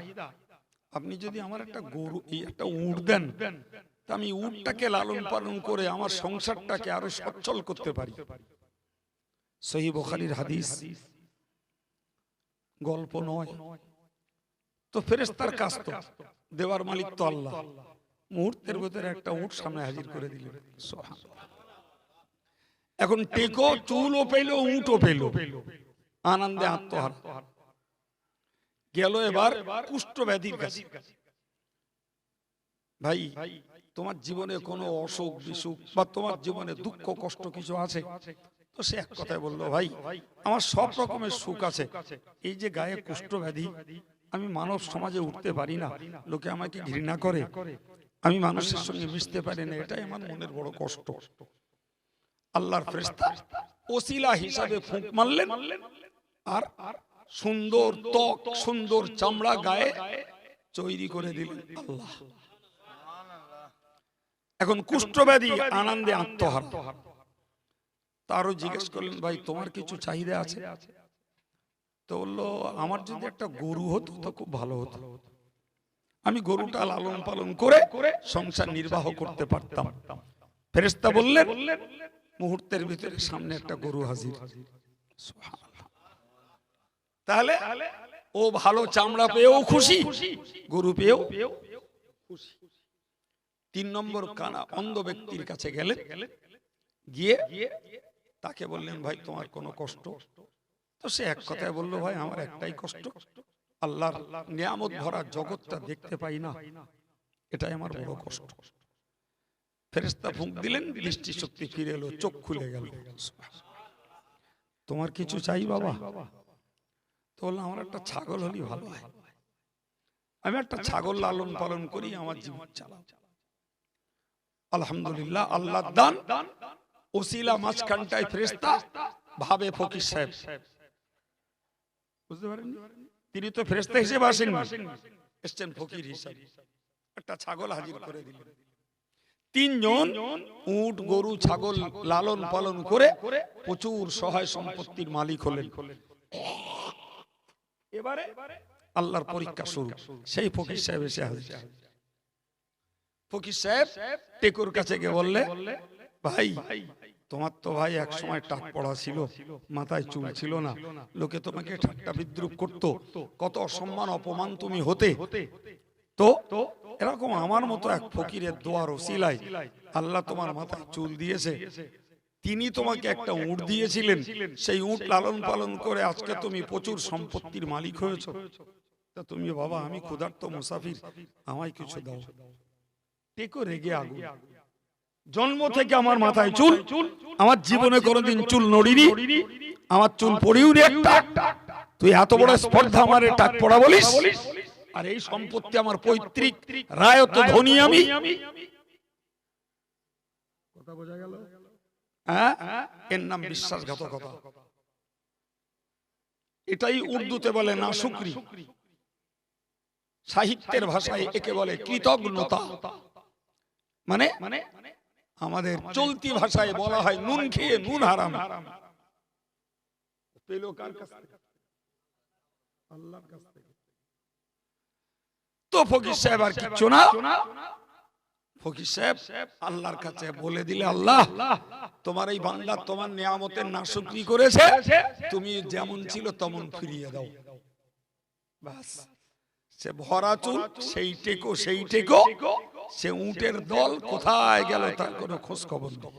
আপনি যদি আমার একটা গরু, একটা উট দেন, তা আমি উটটাকে লালন পালন করে আমার সংসারটাকে আরো সচ্ছল করতে পারি। সহিহ বুখারীর হাদিস, গল্প নয়। তো ফেরেশতার কাজ তো, দেওয়ার মালিক তো আল্লাহ, মুহূর্তের ভিতরে একটা উট সামনে হাজির করে দিলেন। সুবহানাল্লাহ। এখন টেকো চুলও পেল, উটও পেল, আনন্দে আত্মহারা গেল এবার কুষ্ঠ ব্যাধির কাছে। ভাই তোমার জীবনে কোনো অসুখ বিসুখ বা তোমার জীবনে দুঃখ কষ্ট কিছু আছে? তো সে এক কথায় বললো, ভাই আমার সব রকমের সুখ আছে, এই যে গায়ে কুষ্ঠ ব্যাধি, আমি মানব সমাজে উঠতে পারি না, লোকে আমাকে ঘৃণা করে, আমি মানুষের সঙ্গে মিশতে পারি না, এটাই আমার মনের বড় কষ্ট। আল্লাহর ফেরেশতা ওসিলা হিসাবে ফুঁক মারলেন, আর সুন্দর ত্বক, সুন্দর চামড়া গায়ে তৈরি করে দিলেন আল্লাহ। এখন কুষ্ঠব্যাধি আনন্দে আত্মহারা। তারও জিজ্ঞেস করলেন, ভাই তোমার কিছু চাহিদা আছে? তো বললো, আমার যদি একটা গরু হতো তো খুব ভালো হতো, আমি গরুটা লালন পালন করে সংসার নির্বাহ করতে পারতাম। ফেরেশতা বললেন, মুহূর্তের ভিতরে সামনে একটা গরু হাজির। সুবহানাল্লাহ। তাহলে ও ভালো চামড়া পেয়েও খুশি, গরু পেয়েও খুশি। 3 নম্বর কানা অন্ধ ব্যক্তির কাছে গেলেন, গিয়ে তাকে বললেন, ভাই তোমার কোনো কষ্ট? তো সে এক কথায় বললো, ভাই আমার একটাই কষ্ট, আল্লাহর নিয়ামত ভরা জগৎটা দেখতে পাই না, এটাই আমার বড় কষ্ট। ফেরেশতা ফুঁক দিলেন, দৃষ্টি শক্তি ফিরে এলো, চোখ খুলে গেল। তোমার কিছু চাই বাবা? তো বললাম, আমার একটা ছাগল হলেই ভালো হয়, আমি একটা ছাগল লালন পালন করি, আমার জীবন চালাও। আলহামদুলিল্লাহ, আল্লাহর দান। ওসিলা মাঝখানটায় ফেরেশতা ভাবে ফকির সাহেব, বুঝতে পারেন, তিনি তো ফেরেশতা হিসেবে আসেননি, এসেছেন ফকির হিসেবে। একটা ছাগল হাজির করে দিলেন। 3 জন উট, গরু, ছাগল লালন পালন করে প্রচুর সহায় সম্পত্তির মালিক হলেন। এবারে আল্লাহর পরীক্ষা শুরু। সেই ফকির সাহেব এসে হাজির। ফকির সাহেব টেকুর কাছে গিয়ে বললে, ভাই তোমার তো ভাই এক সময় টাক পড়া ছিল, মাথায় চুল ছিল না, লোকে তোমাকে ঠাট্টা বিদ্রুপ করতো, কত অসম্মান অপমান তুমি হতে, তো এরকম আমার মতো এক ফকিরের দোয়ার ওসিলায় আল্লাহ তোমার মাথায় চুল দিয়েছে, তিনি তোমাকে একটা উট দিয়েছিলেন, সেই উট লালন পালন করে আজকে তুমি প্রচুর সম্পত্তির মালিক হয়েছো, তা তুমি বাবা, আমি ক্ষুধার্ত মুসাফির, আমায় কিছু দাও। টেকো রেগে আগুন, জন্ম থেকে আমার মাথায় চুল, আমার জীবনে কোনোদিন চুল নড়িনি, আমার চুল পড়িও নি একটা, তুই এত বড় স্পর্ধা আমারে টাক পড়া বলিস, আর এই সম্পত্তি আমার পৈতৃক, রায়ত ধনী আমি। কথা বোঝা গেল? এর নাম বিশ্বাসঘাতকতা। এটাই উর্দুতে বলে নাশুকরি, সাহিত্যের ভাষায় একে বলে কৃতজ্ঞতা। মানে আমাদের চলতি ভাষায় বলা হয় নুন খেয়ে নুন হারাম। পেল কার কাছ থেকে? আল্লাহর কাছ থেকে। তো ফকির সাহেব আর কিচ্ছু না, ফকির সাহেব আল্লাহর কাছে বলে দিলে, আল্লাহ তোমার এই বান্দা তোমার নিয়ামতের নাশুকরি করেছে, তুমি যেমন ছিল তেমন ফিরিয়ে দাও। বাস, সে ভরা চুল সেই টেকো, সে উটের দল কোথায় গেল তার কোনো খোঁজ খবর নেই।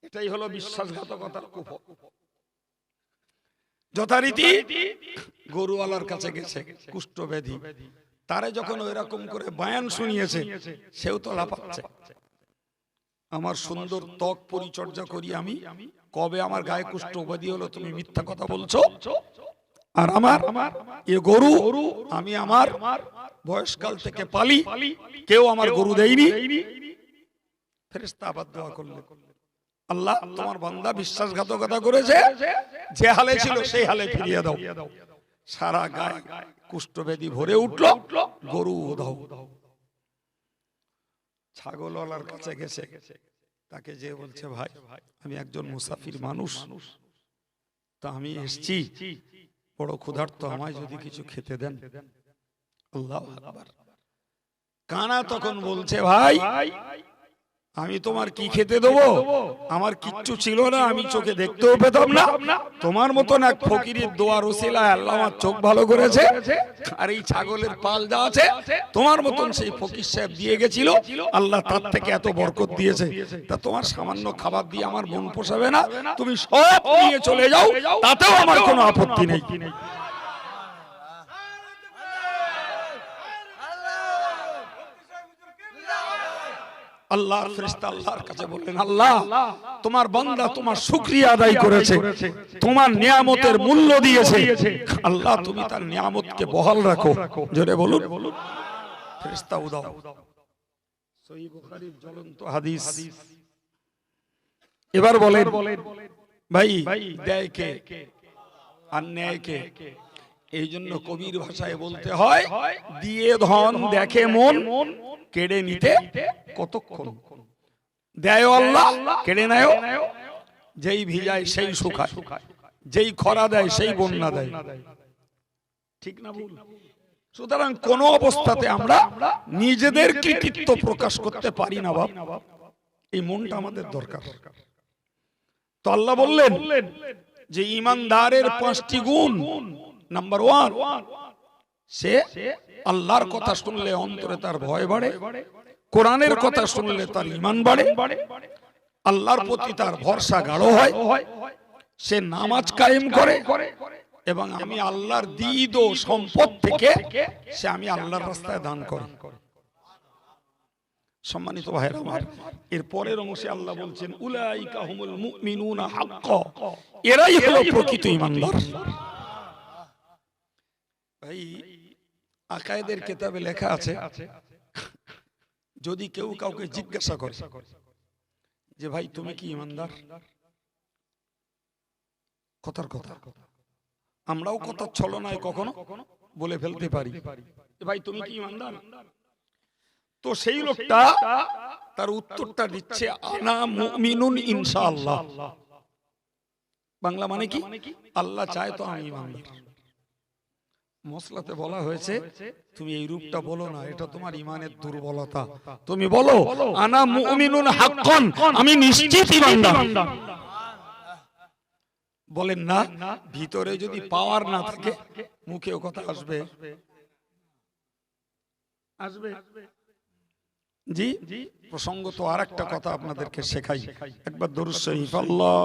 এটাই হলো বিশ্বাসঘাতকতার কুফল। যথারীতি গরুওয়ালার কাছে গেছে কুষ্ঠব্যাধি, তারে যখন ওইরকম করে বয়ান শুনিয়েছে, সেও তো লাফাচ্ছে, আমার সুন্দর ত্বক পরিচর্যা করি আমি, কবে আমার গায়ে কুষ্ঠব্যাধি হলো, তুমি মিথ্যা কথা বলছো। আর আমার এ গরু আমি আমার বয়সকাল থেকে পালি, কেউ আমার গরু দেয়নি। ফেরেশতা আবার দোয়া করলেন, আল্লাহ তোমার বান্দা বিশ্বাসঘাতকতা করেছে, যে হালে ছিল সেই হালে ফিরিয়ে দাও। সারা গায়ে কুষ্ঠব্যাধি ভরে উঠল, গরু দাও। ছাগলওয়ালার কাছে গেছে, তাকে যে বলছে, ভাই আমি একজন মুসাফির মানুষ, তা আমি এসছি, বড় ক্ষুধার্ত, আমায় যদি কিছু খেতে দেন। আল্লাহু আকবার। কানা তখন বলছে, ভাই আমি তোমার কি খেতে দেবো, আমার কিচ্ছু ছিল না, আমি চোখে দেখতেও পেতাম না, তোমার মতন এক ফকিরের দোয়ার ওসিলায় আল্লাহ আমার চোখ ভালো করেছে, আর এই ছাগলের পাল যা আছে তোমার মতন সেই ফকির সাহেব দিয়ে গেছিল, আল্লাহ তার থেকে এত বরকত দিয়েছে, তা তোমার সামান্য খাবার দিয়ে আমার মন পোষাবে না, তুমি সব নিয়ে চলে যাও, তাতেও আমার কোনো আপত্তি নেই। আল্লাহর ফেরেশতা আল্লাহর কাছে বললেন, আল্লাহ তোমার বান্দা তোমার শুকরিয়া আদায় করেছে, তোমার নিয়ামতের মূল্য দিয়েছে, আল্লাহ তুমি তার নিয়ামতকে বহাল রাখো। জোরে বলুন, ফেরেশতা উদাও। সহিহ বুখারীর জ্বলন্ত হাদিস। এবার বলেন, ভাই দেয় কে আর নেয় কে? এই জন্য কবির ভাষায় বলতে হয়, দিয়ে ধন দেখে মন, কেড়ে নিতে কতক্ষণ। দেয় আল্লাহ, কেড়ে নেয়, যেই ভিজায় সেই শুকায়, যেই খরা দেয় সেই বন্যা দেয়, ঠিক না ভুল? সুতরাং কোন অবস্থাতে আমরা নিজেদের কৃতিত্ব প্রকাশ করতে পারি না বাপ, এই মনটা আমাদের দরকার। তো আল্লাহ বললেন যে ইমানদারের 5টি গুণ। নাম্বার 1, সে আল্লাহর কথা শুনলে অন্তরে তার ভয় বাড়ে, কোরআনের কথা শুনলে তার ঈমান বাড়ে, আল্লাহর প্রতি তার ভরসা গাঢ় হয়, সে নামাজ কায়েম করে, এবং আমি আল্লাহর দিদ ও সম্পদ থেকে সে আমি আল্লাহর রাস্তায় দান করে। সম্মানিত ভাইরা আমার, এর পরের অংশে আল্লাহ বলছেন, উলাইকা হুমুল মুমিনুনা হাক্কা, এরাই হলো প্রকৃত ঈমানদার। ভাই আকায়েদের কিতাবে লেখা আছে, যদি কেউ কাউকে জিজ্ঞাসা করে যে ভাই তুমি কি ঈমানদার, কথার কথা আমরাও কথা ছলনায় কখনো বলে ফেলতে পারি, ভাই তুমি কি ঈমানদার, তো সেই লোকটা তার উত্তরটা দিচ্ছে, আনা মুমিনুন ইনশাআল্লাহ। বাংলা মানে কি? আল্লাহ চায় তো আমি ঈমানদার। মসলাতে বলা হয়েছে, তুমি এই রূপটা বলো না, এটা তোমার ঈমানের দুর্বলতা, তুমি বলো আনা মুমিনুন হাক্কান, আমি নিশ্চিত ঈমানদার। বলেন না, ভিতরে যদি পাওয়ার না থাকে মুখেও কথা আসবে, আসবে। জি, প্রসঙ্গত আরেকটা কথা আপনাদেরকে শেখাই, একবার দরুদ শরীফ আল্লাহ।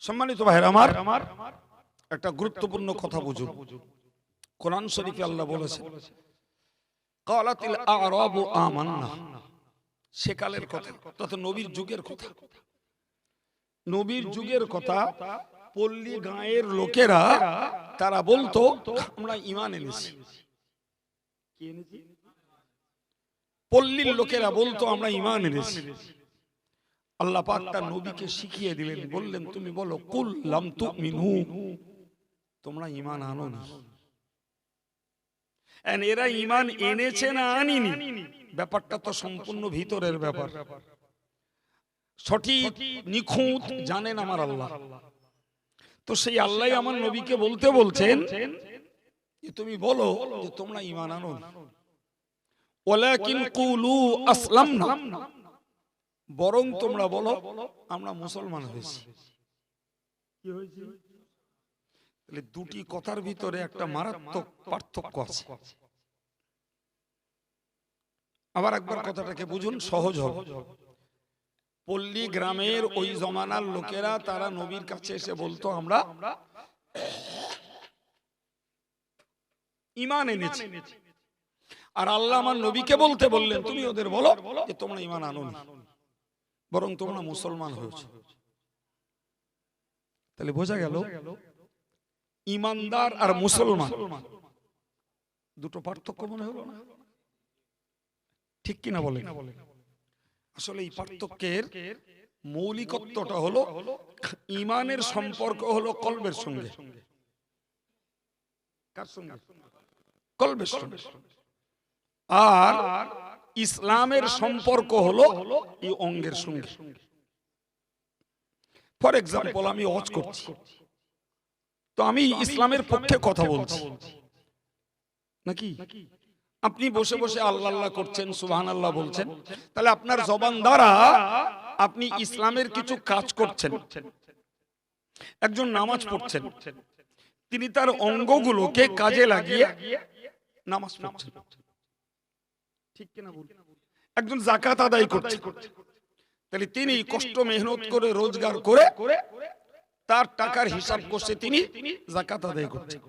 সম্মানিত ভাইরা আমার, একটা গুরুত্বপূর্ণ কথা বুঝুন। কোরআন শরীফে আল্লাহ বলেছেন, ক্বালাতিল আ'রাবু আমান্না, সেকালের কথা, তথা নবীর যুগের কথা। নবীর যুগের কথা পল্লী গাঁয়ের লোকেরা তারা বলতো আমরা ঈমান এনেছি। কি এনেছি? পল্লীর লোকেরা বলতো আমরা ঈমান এনেছি। আল্লাহ পাক তার নবীকে শিখিয়ে দিলেন, বললেন তুমি বলো কুল লাম তুমিনু, তোমরা ঈমান আনোনি। এরা ঈমান এনেছে না আনিনি, ব্যাপারটা তো সম্পূর্ণ ভিতরের ব্যাপার। সঠিক নিখুঁত জানেন আমার আল্লাহ। তো সেই আল্লাহ আমার নবীকে বলতে বলছেন তুমি বলো যে তোমরা ঈমান আনো, ওয়ালাকিন কুলু আসলামনা, বরং তোমরা বলো আমরা মুসলমান হয়েছি। কি হয়েছে? তাহলে দুটি কথার ভিতরে একটা মারাত্মক পার্থক্য আছে। আবার একবার কথাটাকে বুঝুন, সহজ হবে। পল্লী গ্রামের ওই জমানার লোকেরা তারা নবীর কাছে এসে বলতো আমরা ঈমান এনেছি। আর আল্লাহ আমার নবীকে বলতে বললেন তুমি ওদের বলো যে তোমরা ঈমান আনোনি, বরং তোমরা মুসলমান হয়েছো। তাহলে বোঝা গেল ঈমানদার আর মুসলমান দুটো পার্থক্য মনে হলো না? ঠিক কিনা বলেন? আসলে এই পার্থক্যের মৌলিকত্বটা হলো ঈমানের সম্পর্ক হলো কলবের সঙ্গে। কার সঙ্গে? কলবের সঙ্গে। আর ইসলামের সম্পর্ক হলো এই অঙ্গের সঙ্গে। ফর এক্সাম্পল আমি হজ করছি, তো আমি ইসলামের পক্ষে কথা বলছি নাকি? আপনি বসে বসে আল্লাহ আল্লাহ করছেন, সুবহানাল্লাহ বলছেন, তাহলে আপনার জবান দ্বারা আপনি ইসলামের কিছু কাজ করছেন। একজন নামাজ পড়ছেন, তিনি তার অঙ্গগুলোকে কাজে লাগিয়ে নামাজ পড়ছেন, ঠিক কিনা বলুন? একজন যাকাত আদায় করছে, তাহলে তিনি কষ্ট মেহনত করে রোজগার করে তার টাকার হিসাব করছে, তিনি যাকাত আদায় করছেন।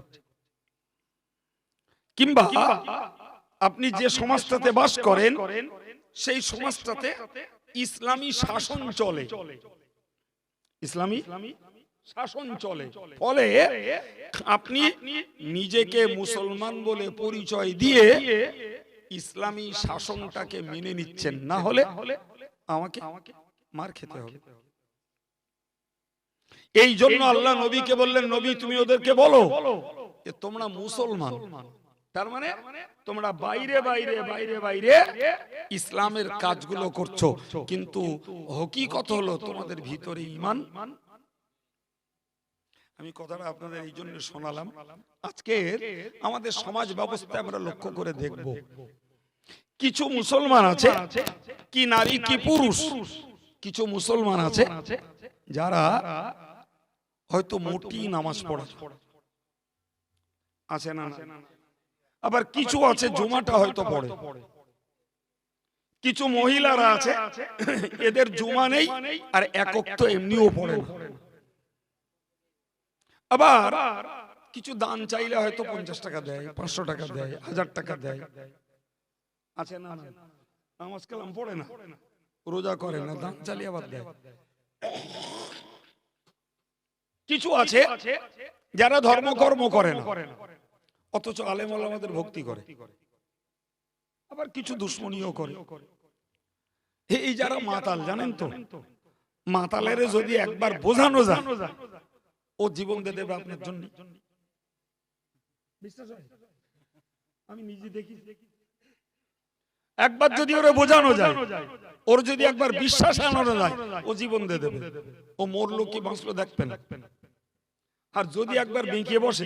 কিংবা আপনি যে সমাজটাতে বাস করেন সেই সমাজটাতে ইসলামী শাসন চলে, ইসলামী শাসন চলে, ফলে আপনি নিজেকে মুসলমান বলে পরিচয় দিয়ে ইসলামী শাসনটাকে মেনে নিচ্ছেন, না হলে আমাকে মার খেতে হবে। এই জন্য আল্লাহ নবীকে বললেন নবী তুমি ওদেরকে বলো যে তোমরা মুসলমান। তার মানে তোমরা বাইরে বাইরে বাইরে বাইরে ইসলামের কাজগুলো করছো, কিন্তু হকিকত হলো তোমাদের ভিতরে ঈমান। আমি কথাটা আপনাদের এই জন্য শোনালাম, আজকে আমাদের সমাজ ব্যবস্থা আমরা লক্ষ্য করে দেখব, কিছু মুসলমান আছে, কি নারী কি পুরুষ, কিছু মুসলমান আছে যারা হয়তো মোটি নামাজ পড়ে, আছে না? আবার কিছু আছে জুমাটা হয়তো পড়ে। কিছু মহিলারা আছে এদের জুমা নেই আর একক তো এমনিও পড়ে না। আবার কিছু দান চাইলে হয়তো 50 টাকা দেয়, 500 টাকা দেয়, 1000 টাকা দেয়, আছে না? নামাজ কালাম পড়ে না, রোজা করে না, দান চালিয়ে আবার দেয়। কিছু আছে যারা ধর্মকর্ম করে না, অথচ আলেম ওলামাদের ভক্তি করে। আবার কিছু দুশ্মনীও করে। এই যারা মাতাল, জানেন তো, মাতালের যদি একবার বোঝানো যায় ও জীবন দিয়ে দেবে আপনার জন্য। বিশ্বাস হয়? আমি নিজে দেখি, একবার যদি ওরে বোঝানো যায়, ওর যদি একবার বিশ্বাস আনানো যায়, ও জীবন দিয়ে দেবে। ও মরলো কি বাঁচলো দেখবেন। আর যদি একবার বেঁকে বসে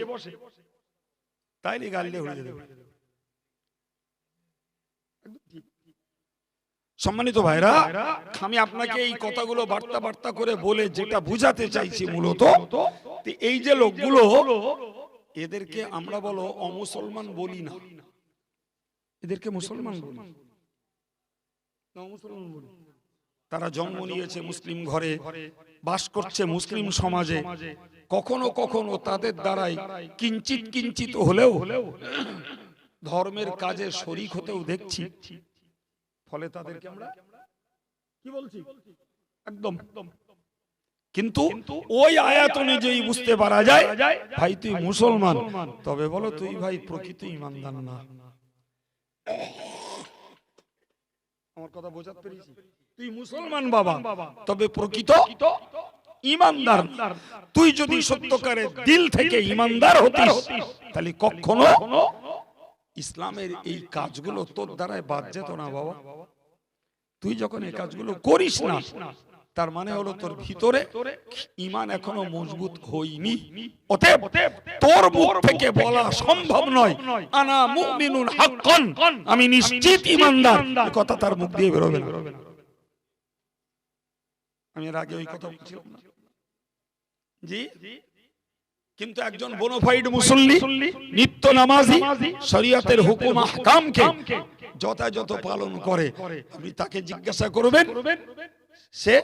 তাইলে গালিলে হয়ে যাবে। সম্মানিত ভাইরা, আমি আপনাকে এই কথাগুলো বার্তা বার্তা করে বলে যেটা বুঝাতে চাইছি মূলত, এই যে লোকগুলো, এদেরকে আমরা বলো অমুসলমান বলি না, এদেরকে মুসলমান বলি। তারা জন্ম নিয়েছে মুসলিম ঘরে, বাস করছে মুসলিম সমাজে, কখনো কখনো তাদের দ্বারাই কিঞ্চিত কিঞ্চিত হলেও ধর্মের কাজে শরীক হতেও দেখছি। ফলে তাদেরকে আমরা কি বলছি? একদম কিন্তু ওই আয়াত অনুযায়ী বুঝতে পারা যায় ভাই তুই মুসলমান, তবে বলো তুই ভাই প্রকৃত ঈমানদার না। আমার কথা বোঝাতে পেরেছি? তুই মুসলমান বাবা, তবে প্রকৃত ঈমানদার। তুই যদি সত্যকারে দিল থেকে ঈমানদার হতিস, তাহলে কখনো ইসলামের এই কাজগুলো তোর দ্বারাই বাদ যেত না বাবা। তুই যখন এই কাজগুলো করিস না, তার মানে হলো তোর ভিতরে ঈমান এখনো মজবুত হয়নি। অতএব তোর মুখ থেকে বলা সম্ভব নয় আনা মুমিনুন হাক্কান, আমি নিশ্চিত ঈমানদার, এই কথা তার মুখ দিয়ে বেরোবে না। আমি এর আগে ওই কথা বলছিলাম না জি? কিন্তু একজন বোনাফাইড মুসল্লি, নিত্য নামাজি, শরীয়তের হুকুম আহকামকে যথাযথ পালন করে, আপনি তাকে জিজ্ঞাসা করবেন, সে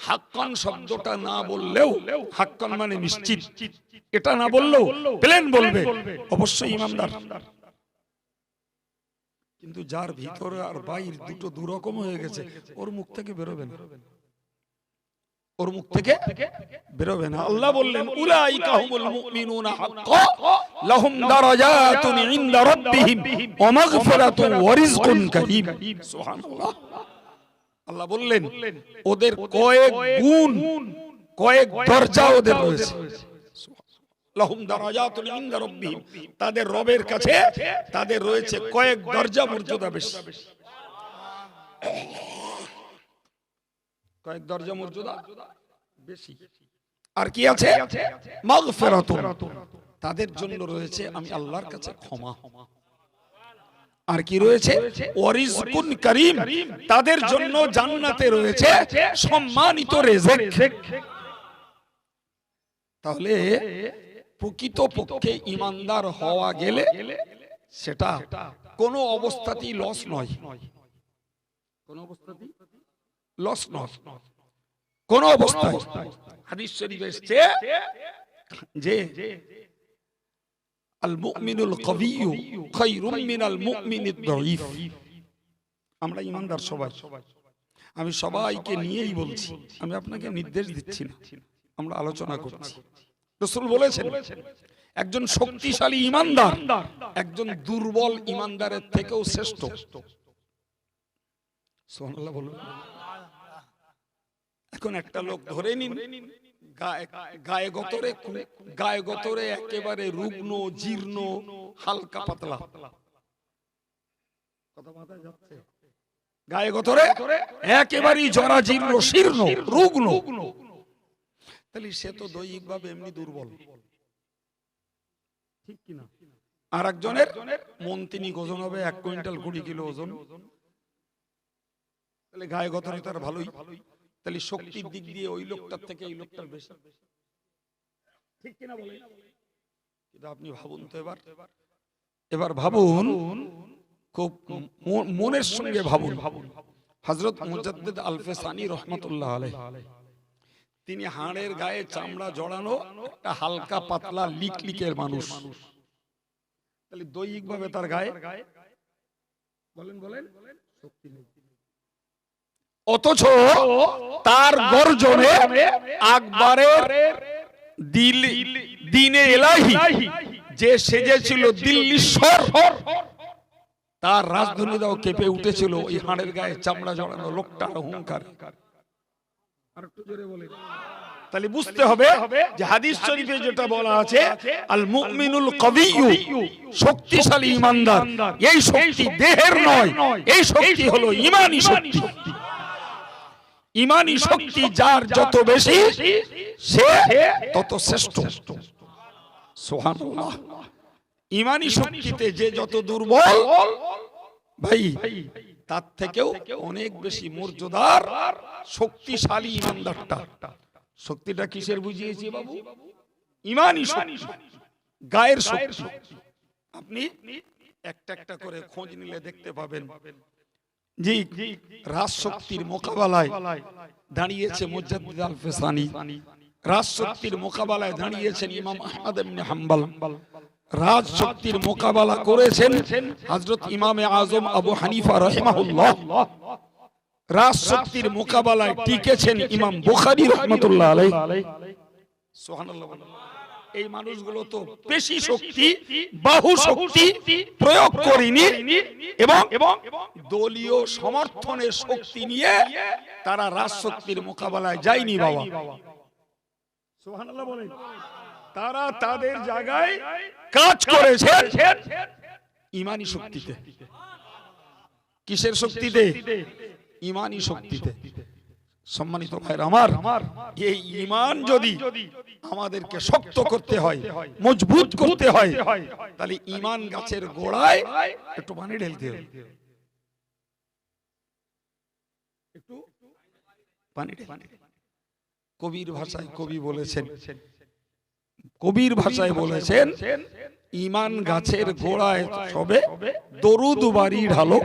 হাক্কান শব্দটা না বললেও, হাক্কান মানে নিশ্চিত, এটা না বললেও প্লেন বলবে অবশ্যই ঈমানদার। কিন্তু যার ভিতরে আর বাইর দুটো দুরকম হয়ে গেছে, ওর মুখ থেকে বেরোবে না, ওর মুখ থেকে বেরোবে না। আল্লাহ বললেন উলাইকা হুমুল মুমিনুনা হাক্কা লাহুম দারাজাতুন ইনদা রাব্বিহিম ওয়া মাগফিরাতুন ওয়া রিজকুন কারীম। সুবহানাল্লাহ। আল্লাহ বললেন ওদের কয়েক গুণ, কয়েক দরজা ওদের রয়েছে। লাহুম দারাজাতুন ইনদা রাব্বিহিম, তাদের রবের কাছে তাদের রয়েছে কয়েক দরজা, মর্যাদা বেশি। কয়েক দরজা মর্যাদা বেশি। আর কি আছে? মাগফিরাতুন, তাদের জন্য রয়েছে আমি আল্লাহর কাছে ক্ষমা। আর কি রয়েছে? ওয়ারিজকুন কারীম, তাদের জন্য জান্নাতে রয়েছে সম্মানিত রিজিক। তাহলে প্রকৃতপক্ষে ঈমানদার হওয়া গেলে সেটা কোনো অবস্থাতেই লস নয়, কোনো অবস্থাতেই লস নয়, কোন অবস্থায়। হাদিস শরীফে এসেছে যে আল মুমিনুল কাবিয়্যু খায়রুম মিনাল মুমিনিদ দাঈফ। আমরা ঈমানদার সবাই, আমি সবাইকে নিয়েই বলছি, আমি আপনাকে নির্দেশ দিচ্ছি না, আমরা আলোচনা করছি। রাসূল বলেছেন একজন শক্তিশালী ঈমানদার একজন দুর্বল ঈমানদারের থেকেও শ্রেষ্ঠ। সুবহানাল্লাহ বলুন। এখন একটা লোক ধরে নিন গায়ে গতরে একেবারে রুগ্ন, জীর্ণ, হালকা পাতলা, কথা মাথায় যাচ্ছে? গায়ে গতরে একেবারে জরা জীর্ণ, শীর্ণ, রুগ্ন, তাহলে সে তো দৈহিকভাবে এমনি দুর্বল, ঠিক কিনা? আর একজনের মন তিনি ওজন হবে 1 কুইন্টাল 20 কিলো ওজন, তাহলে গায়ে গতরে তার ভালোই, তাহলে শক্তির দিক দিয়ে ওই লোকটার থেকে এই লোকটার বেশি, ঠিক কিনা বলেন? কিন্তু আপনি ভাবুন তো, এবার ভাবুন, খুব মনের সঙ্গে ভাবুন। হযরত মুজাদ্দিদ আল-ফিসানি রাহমাতুল্লাহ আলাইহি, তিনি হাড়ের গায়ে চামড়া জড়ানো একটা হালকা পাতলা লিকলিকের মানুষ, তাহলে দৈহিকভাবে তার গায়ে বলেন শক্তি নেই, অথচ তার গর্জনে আকবরের দিনে এলাহি যে সেজেছিল দিল্লীশ্বর, তার রাজধানীটাও কেঁপে উঠেছিল ওই হাড়ের গায়ে চামড়া জড়ানো লোকটার হুঙ্কার। আরেকটু জোরে বলেন। তাহলে বুঝতে হবে যে হাদিস শরীফে যেটা বলা আছে আল মুমিনুল কাবিয়্যু, শক্তিশালী ঈমানদার, এই শক্তি দেহের নয়, এই শক্তি হলো ঈমানি শক্তি। ঈমানি শক্তি যার যত বেশি সে তত শ্রেষ্ঠ। সুবহানাল্লাহ। ঈমানি শক্তিতে যে যত দুর্বল ভাই, তার থেকেও অনেক বেশি মর্যাদার শক্তিশালী ঈমানদারটা। শক্তিটা কিসের বুঝিয়েছি বাবু? ঈমানি শক্তি, গায়ের শক্তি। আপনি একটা একটা করে খোঁজ নিলে দেখতে পাবেন জি, রাজশক্তির মোকাবেলায় দাঁড়িয়েছে মুজাদ্দিদ আল-ফিসানি, রাজশক্তির মোকাবেলায় দাঁড়িয়েছেন ইমাম আহমদ ইবনে হাম্বল, রাজশক্তির মোকাবেলা করেছেন হযরত ইমামে আজম আবু হানিফা রাহিমাহুল্লাহ, রাজশক্তির মোকাবেলায় টিকেছেন ইমাম বুখারী রাহমাতুল্লাহ আলাইহি। সুবহানাল্লাহ। এই মানুষগুলো তো পেশি শক্তি, বাহু শক্তি প্রয়োগ করেনি এবং দলীয় সমর্থনের শক্তি নিয়ে তারা রাজশক্তির মোকাবেলায় যায়নি বাবা। সুবহানাল্লাহ বলেন। তারা তাদের জায়গায় কাজ করেছেন ঈমানি শক্তিতে। কিসের শক্তিতে? ঈমানি শক্তিতে। সম্মানিত ভাইরা আমার, এই ঈমান যদি আমাদেরকে শক্ত করতে হয়, মজবুত করতে হয়, তাহলে ঈমান গাছের গোড়ায় একটু পানি ঢেলতে হবে। একটু পানি ঢেলতে। কবির ভাষায় কবি বলেছেন, কবির ভাষায় বলেছেন, ঈমান গাছের গোড়ায় সবে দরুদ বাড়ি ঢালো।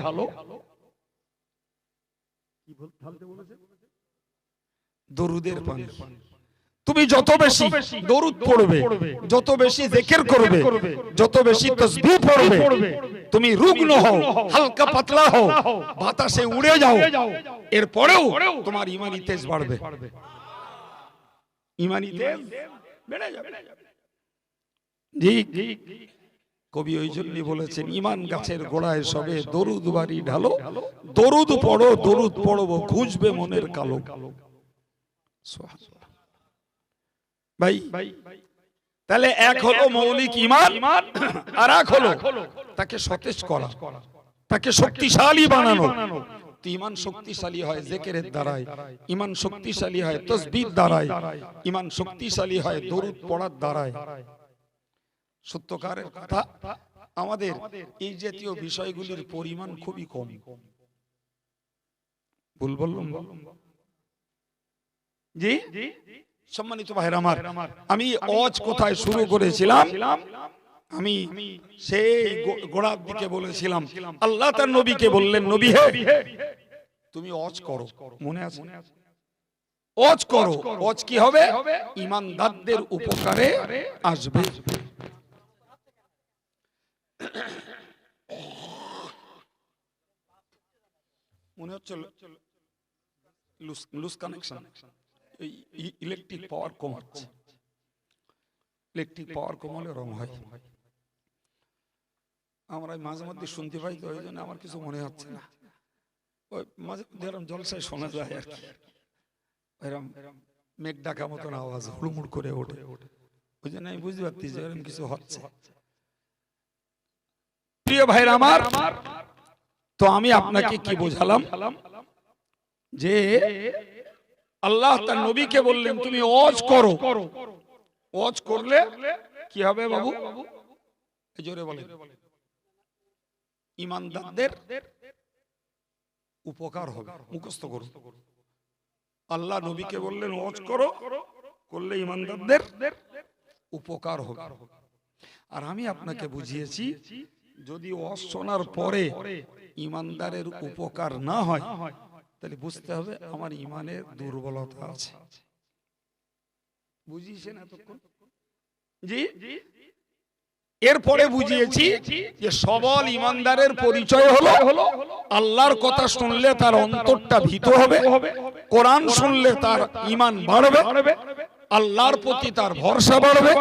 কি ঢালতে বলেছেন? দরুদের পানি। তুমি যত বেশি দরুদ পড়বে, যত বেশি জিকির করবে, যত বেশি তাসবিহ পড়বে, তুমি রুগ্ন হও, হালকা পাতলা হও, বাতাসে উড়ে যাও, এরপরেও তোমার ঈমানি তেজ বাড়বে। ঈমানি তেজ বেড়ে যাবে। জি, কবি ওই জন্যই বলেছেন, ঈমান গাছের গোড়ায় সবে দরুদ বাড়ি ঢালো, দরুদ পড়ো, দরুদ পড়বো, খুঁজবে মনের কালো। ভাই, তাহলে এক হলো মৌলিক ঈমান, আর এক হলো তাকে সতেজ করা, তাকে শক্তিশালী বানানো। ঈমান শক্তিশালী হয় জিকিরের দ্বারাই, ঈমান শক্তিশালী হয় তাসবিহ দ্বারাই, ঈমান শক্তিশালী হয় দরুদ পড়ার দ্বারাই। সত্যকারের কথা, আমাদের এই জাতীয় বিষয়গুলির পরিমাণ খুবই কম। ভুল বললাম? জি, সম্মানিত ভাইরা আমার, আমি ওয়াজ কোথায় শুরু করেছিলাম? আমি সেই গোড়ার দিকে বলেছিলাম, আল্লাহ তার নবীকে বললেন, নবী হে, তুমি ওয়াজ করো। মনে আছে? ওয়াজ করো। ওয়াজ কি হবে? ঈমানদারদের উপকারে আসবে। মনে হচ্ছে লুজ কানেকশন, ইলেকট্রিক পাওয়ার কমাচ্ছে। ইলেকট্রিক পাওয়ার কমালে রং হয়। আমরা মাঝে মধ্যে শুনতে পাই, তো ওই জন্য আমার কিছু মনে হচ্ছে না। ওই মাঝে মধ্যে এরকম জলসায় শোনা যায় আর কি, এরকম মেঘ ডাকা মতন আওয়াজ হুড়মুড় করে ওঠে। ওই জন্য আমি বুঝতে পারছি যে এরকম কিছু হচ্ছে। প্রিয় ভাইরা আমার, তো আমি আপনাকে কি বোঝালাম যে আল্লাহ তার নবীকে বললেন, তুমি ওয়াজ করো। ওয়াজ করলে কি হবে বাবু? জোরে বলেন। ঈমানদারদের উপকার হবে। মুখস্থ করো। আল্লাহ নবীকে বললেন ওয়াজ করো, করলে ঈমানদারদের উপকার হবে। আর আমি আপনাকে বুঝিয়েছি, যদি ওয়াজ শোনার পরে ঈমানদারের উপকার না হয়, তাহলে বুঝতে হবে আমার ঈমানের দুর্বলতা আছে। বুঝিয়েছেন এতক্ষণ? জি, এরপরে বুঝিয়েছি যে সবল ঈমানদারের পরিচয় হলো আল্লাহর কথা শুনলে তার অন্তরটা ভীত হবে, কোরআন শুনলে তার ঈমান বাড়বে, আল্লাহর প্রতি তার ভরসা বাড়বে,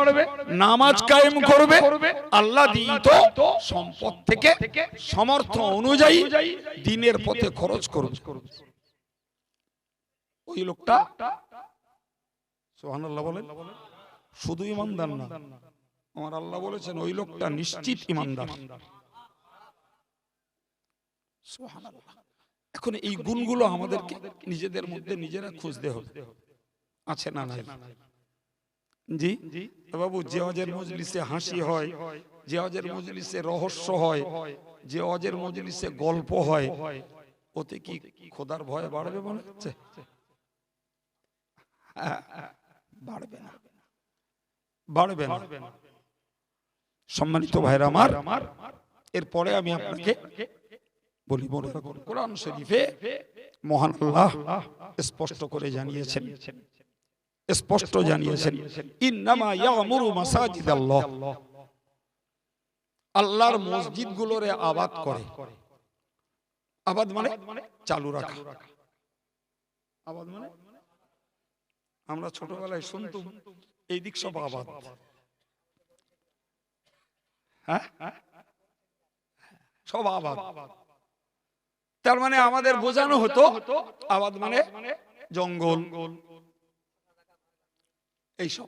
নামাজ কায়েম করবে, আল্লাহ দিত সম্পদ থেকে সামর্থ্য অনুযায়ী দ্বীনের পথে খরচ করবে। ওই লোকটা, সুবহানাল্লাহ বলেন, শুধু ঈমানদার না, আমার আল্লাহ বলেছেন ওই লোকটা নিশ্চিত ঈমানদার। সুবহানাল্লাহ। এখন এই গুণগুলো আমাদেরকে নিজেদের মধ্যে নিজেরা খুঁজতে হবে, আছে না নাই? জি বাবু, যে ওয়াজের মজলিসে হাসি হয়, যে ওয়াজের মজলিসে রহস্য হয়, যে ওয়াজের মজলিসে গল্প হয়, ওতে কি খোদার ভয় বাড়বে মনে হচ্ছে? বাড়বে না, বাড়বে না। সম্মানিত ভাইরা আমার, এরপরে আমি আপনাকে বলি, মনে রাখুন কোরআন শরীফে মহান আল্লাহ স্পষ্ট করে জানিয়েছেন, স্পষ্ট জানিয়েছেন, ইন্নামা ইয়ামুরু মাসাজিদাল্লাহ, আল্লাহর মসজিদগুলোরে আবাদ করে। আবাদ মানে চালু রাখা, আবাদ মানে আমরা ছোটবেলায় শুনতাম এই দিক সব আবাদ, হ্যাঁ সব আবাদ। তার মানে আমাদের বোঝানো হতো আবাদ মানে জঙ্গল, এইসব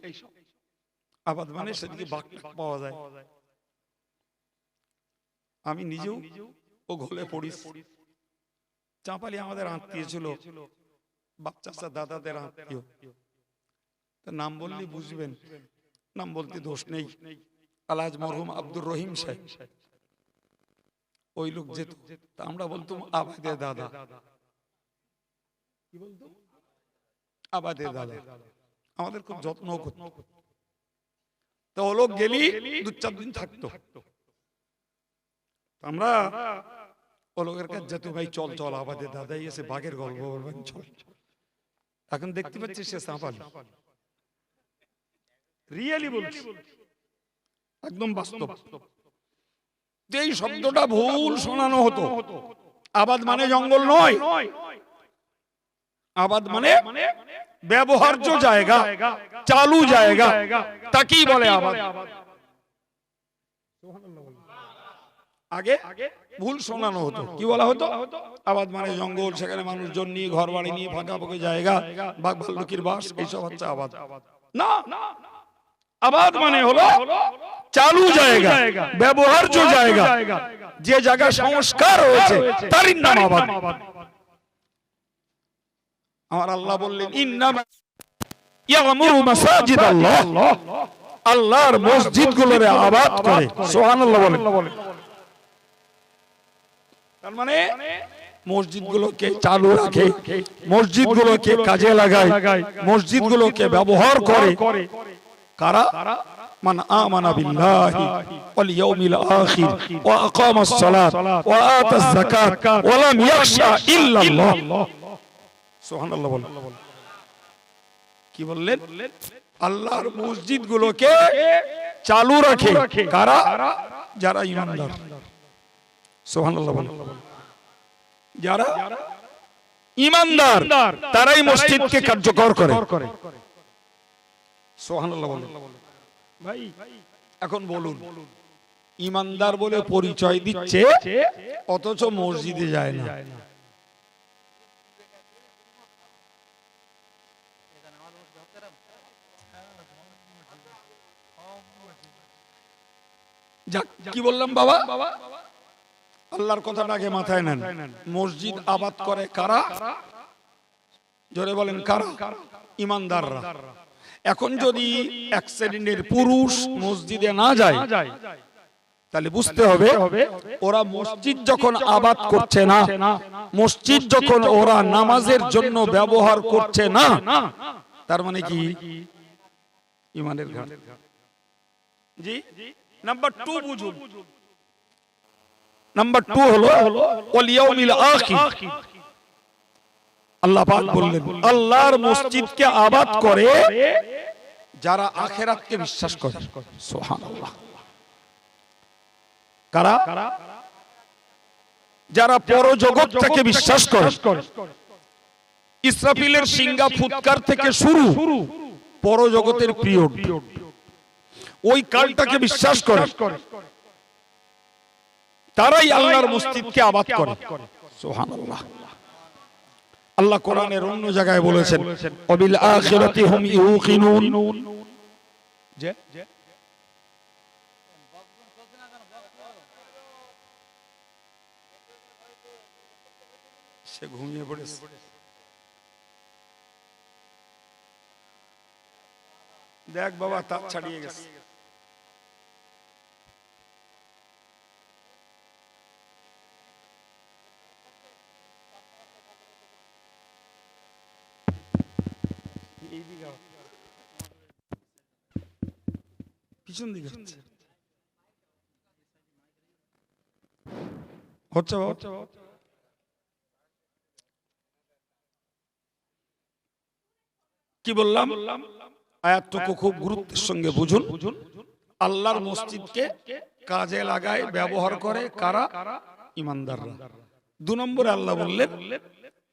আবাদ মানে সেদিকে বাঘ পাওয়া যায়। আমি নিজেও ও ঘোলে পড়িস। চাঁপালি আমাদের আত্মীয় ছিল, বাচ্চা দাদাদের আত্মীয়। নাম বললে বুঝবেন, নাম বলতে দোষ নেই। আলহাজ মরহুম আব্দুর রহিম সাহেব, ওই লোক যেত, আমরা বলতাম আবাদে দাদা। কি বলতো? আবাদে দাদা। আমাদের খুব যত্ন করত। তো ও লোক গেলি 2-4 দিন থাকতো। আমরা ও লোকের কাছে যেত, ভাই চল চল আবাদে দাদাই এসে বাঘের গল্প বলবেন, চল। এখন দেখতে পাচ্ছি সে চাঁপালি, রিয়েলি বলছি, একদম বাস্তব। এই শব্দটা ভুল শোনানো হতো। আবাদ মানে জঙ্গল নয়, আবাদ মানে ব্যবহার্য জায়গা, চালু জায়গা, তাকেই বলে আবাদ। আগে ভুল শোনানো হতো, কি বলা হতো? আবাদ মানে জঙ্গল, সেখানে মানুষজন নিয়ে ঘর বাড়ি নিয়ে ফাঁকা ফাঁকা জায়গা, বাঘ ভাল্লুকির বাস, এইসব হচ্ছে আবাদ। না, আবাদ মানে হলো চালু জায়গা, ব্যবহার্য জায়গা, যে জায়গা সংস্কার হয়েছে তারই নাম আবাদ। আমার আল্লাহ বললেন ইন্নামা ইয়ামুরু মাসাজিদাল্লাহ, আল্লাহর মসজিদগুলোরে আবাদ করে। সুবহানাল্লাহ বলেন। তার মানে মসজিদগুলোকে চালু রাখে, মসজিদগুলোকে কাজে লাগায়, মসজিদগুলোকে ব্যবহার করে কারা? মান আমানা বিল্লাহি ওয়াল ইয়াউমিল আখির ওয়া আকামাস সালাত ওয়া আতাজ যাকাত ওয়া লাম ইয়াখশা ইল্লাল্লাহ। সুবহানাল্লাহ বলেন। কি বললেন? আল্লাহর মসজিদগুলোকে চালু রাখে কারা? যারা ঈমানদার। সুবহানাল্লাহ বলেন। যারা ঈমানদার তারাই মসজিদকে কার্যকর করে। সুবহানাল্লাহ বলেন। ভাই এখন বলুন, ঈমানদার বলে পরিচয় দিচ্ছে অথচ মসজিদে যায় না। কি বললাম বাবা? আল্লাহর কথাটাকে মাথায় নেন। মসজিদ আবাদ করে কারা? জোরে বলেন কারা? ঈমানদাররা। এখন যদি এক শ্রেণীর পুরুষ মসজিদে না যায় তাহলে বুঝতে হবে ওরা মসজিদ যখন আবাদ করছে না, মসজিদ যখন ওরা নামাজের জন্য ব্যবহার করছে না, তার মানে কি? ঈমানের ঘাটতি। জি, নাম্বার 2 বুঝুন। নাম্বার 2 হলো ওয়াল ইয়াউমিল আখির। আল্লাহ পাক বললেন আল্লাহর মসজিদকে আবাদ করে যারা আখিরাতকে বিশ্বাস করে। সুবহানাল্লাহ। কারা? যারা পরজগৎটাকে বিশ্বাস করে। ইসরাফিলের সিংহা ফুৎকার থেকে শুরু পরজগতের পিরিয়ড, ওই কালটাকে বিশ্বাস করে, তারাই আল্লাহর মসজিদকে আবাদ করে। সুবহানাল্লাহ। আল্লাহ কোরআনের অন্য জায়গায় বলেছেন ওয়াবিল আখিরাতি হুম ইউকিনুন। যে সে ঘুমিয়ে পড়েছে। দেখ বাবা, তার ছাড়িয়ে গেছে। পিছন দিকে হচ্ছে কি বললাম? আয়াতটুকু খুব গুরুত্বের সঙ্গে বুঝুন। আল্লাহর মসজিদকে কাজে লাগায়, ব্যবহার করে কারা? ঈমানদাররা। 2 নম্বরে আল্লাহ বললেন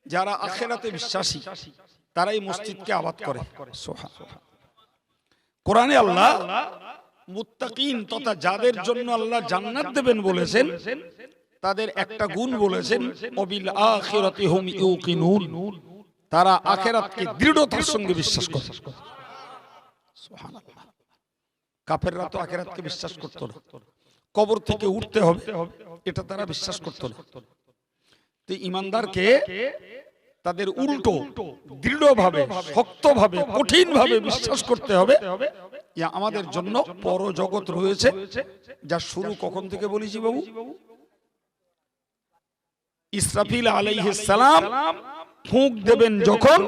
যারা আখিরাতে বিশ্বাসী তারাই মসজিদকে আবাদ করে। সুবহানাল্লাহ। কোরআনে আল্লাহ মুত্তাকিন তথা যাদের জন্য আল্লাহ জান্নাত দেবেন বলেছেন তাদের একটা গুণ বলেছেন ওয়াবিল আখিরাতি হুম ইউকিনুন, তারা আখিরাতকে দৃঢ়তার সঙ্গে বিশ্বাস করে। সুবহানাল্লাহ। কাফেররা তো আখিরাতকে বিশ্বাস করত না, কবর থেকে উঠতে হবে এটা তারা বিশ্বাস করত না। তো ঈমানদারকে তাদের উল্টো দৃঢ়ভাবে, শক্তভাবে, কঠিনভাবে বিশ্বাস করতে হবে যে আমাদের জন্য পরজগৎ রয়েছে, যা শুরু কখন থেকে বলেছি বাবু? ইসরাফিল আলাইহিস সালাম ফুঁক দেবেন যখন,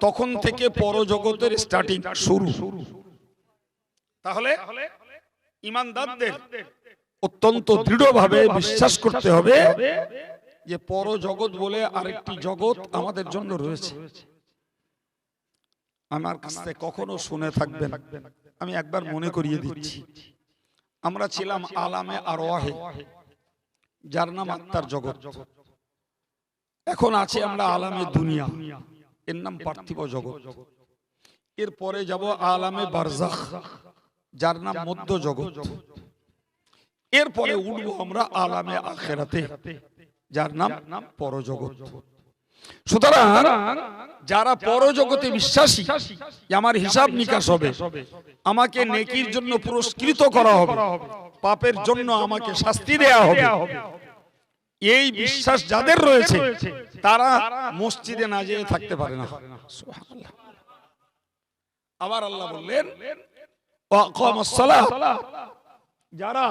তখন থেকে পরজগতের স্টার্টিং শুরু। তাহলে ঈমানদারদের অত্যন্ত দৃঢ়ভাবে বিশ্বাস করতে হবে যে পরজগৎ বলে আরেকটি জগৎ আমাদের জন্য রয়েছে। আমার কাছে কখনো শুনে থাকবেন, আমি একবার মনে করিয়ে দিচ্ছি, আমরা ছিলাম আলামে আরওয়াহে, যার নাম আত্মার জগৎ। এখন আছে আমরা আলামে দুনিয়া, এর নাম পার্থিব জগৎ। এরপরে যাব আলামে বারজাখ, যার নাম মধ্য জগৎ। এরপরে উঠবো আমরা আলামে আখিরাতে, যার নাম পরজগৎ। সুতরাং যারা পরজগতে বিশ্বাসী, আমার হিসাব নিকাশ হবে, আমাকে নেকির জন্য পুরস্কৃত করা হবে, পাপের জন্য আমাকে শাস্তি দেয়া হবে, এই বিশ্বাস যাদের রয়েছে তারা মসজিদে না যেয়ে থাকতে পারে না। সুবহানাল্লাহ। আবার আল্লাহ বললেন ওয়াকামাস সালাহ, যারা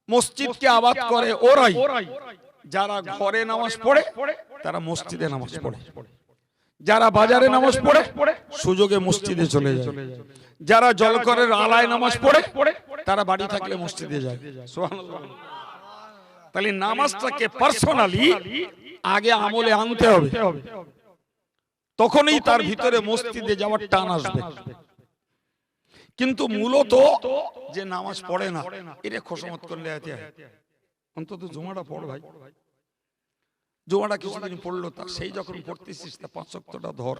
মসজিদকে আবাদ করে ওরাই, যারা ঘরে নামাজ পড়ে তারা মসজিদে নামাজ পড়ে, যারা বাজারে নামাজ পড়ে সুযোগে মসজিদে চলে যায়, যারা জলকরের আলায় নামাজ পড়ে তারা বাড়ি থাকলে মসজিদে যায়। সুবহানাল্লাহ। তাহলে নামাজটাকে পার্সোনালি আগে আমলে আনতে হবে, তখনই তার ভিতরে মসজিদে যাওয়ার টান আসবে। কিন্তু মূলত যে নামাজ পড়ে না, এটা খোসামত করলে অন্তত জুমাটা পড় ভাই, জুমাটা কিছুদিন পড়লো, তা সেই যখন পড়তেছিস তা 5 ওয়াক্তটা ধর,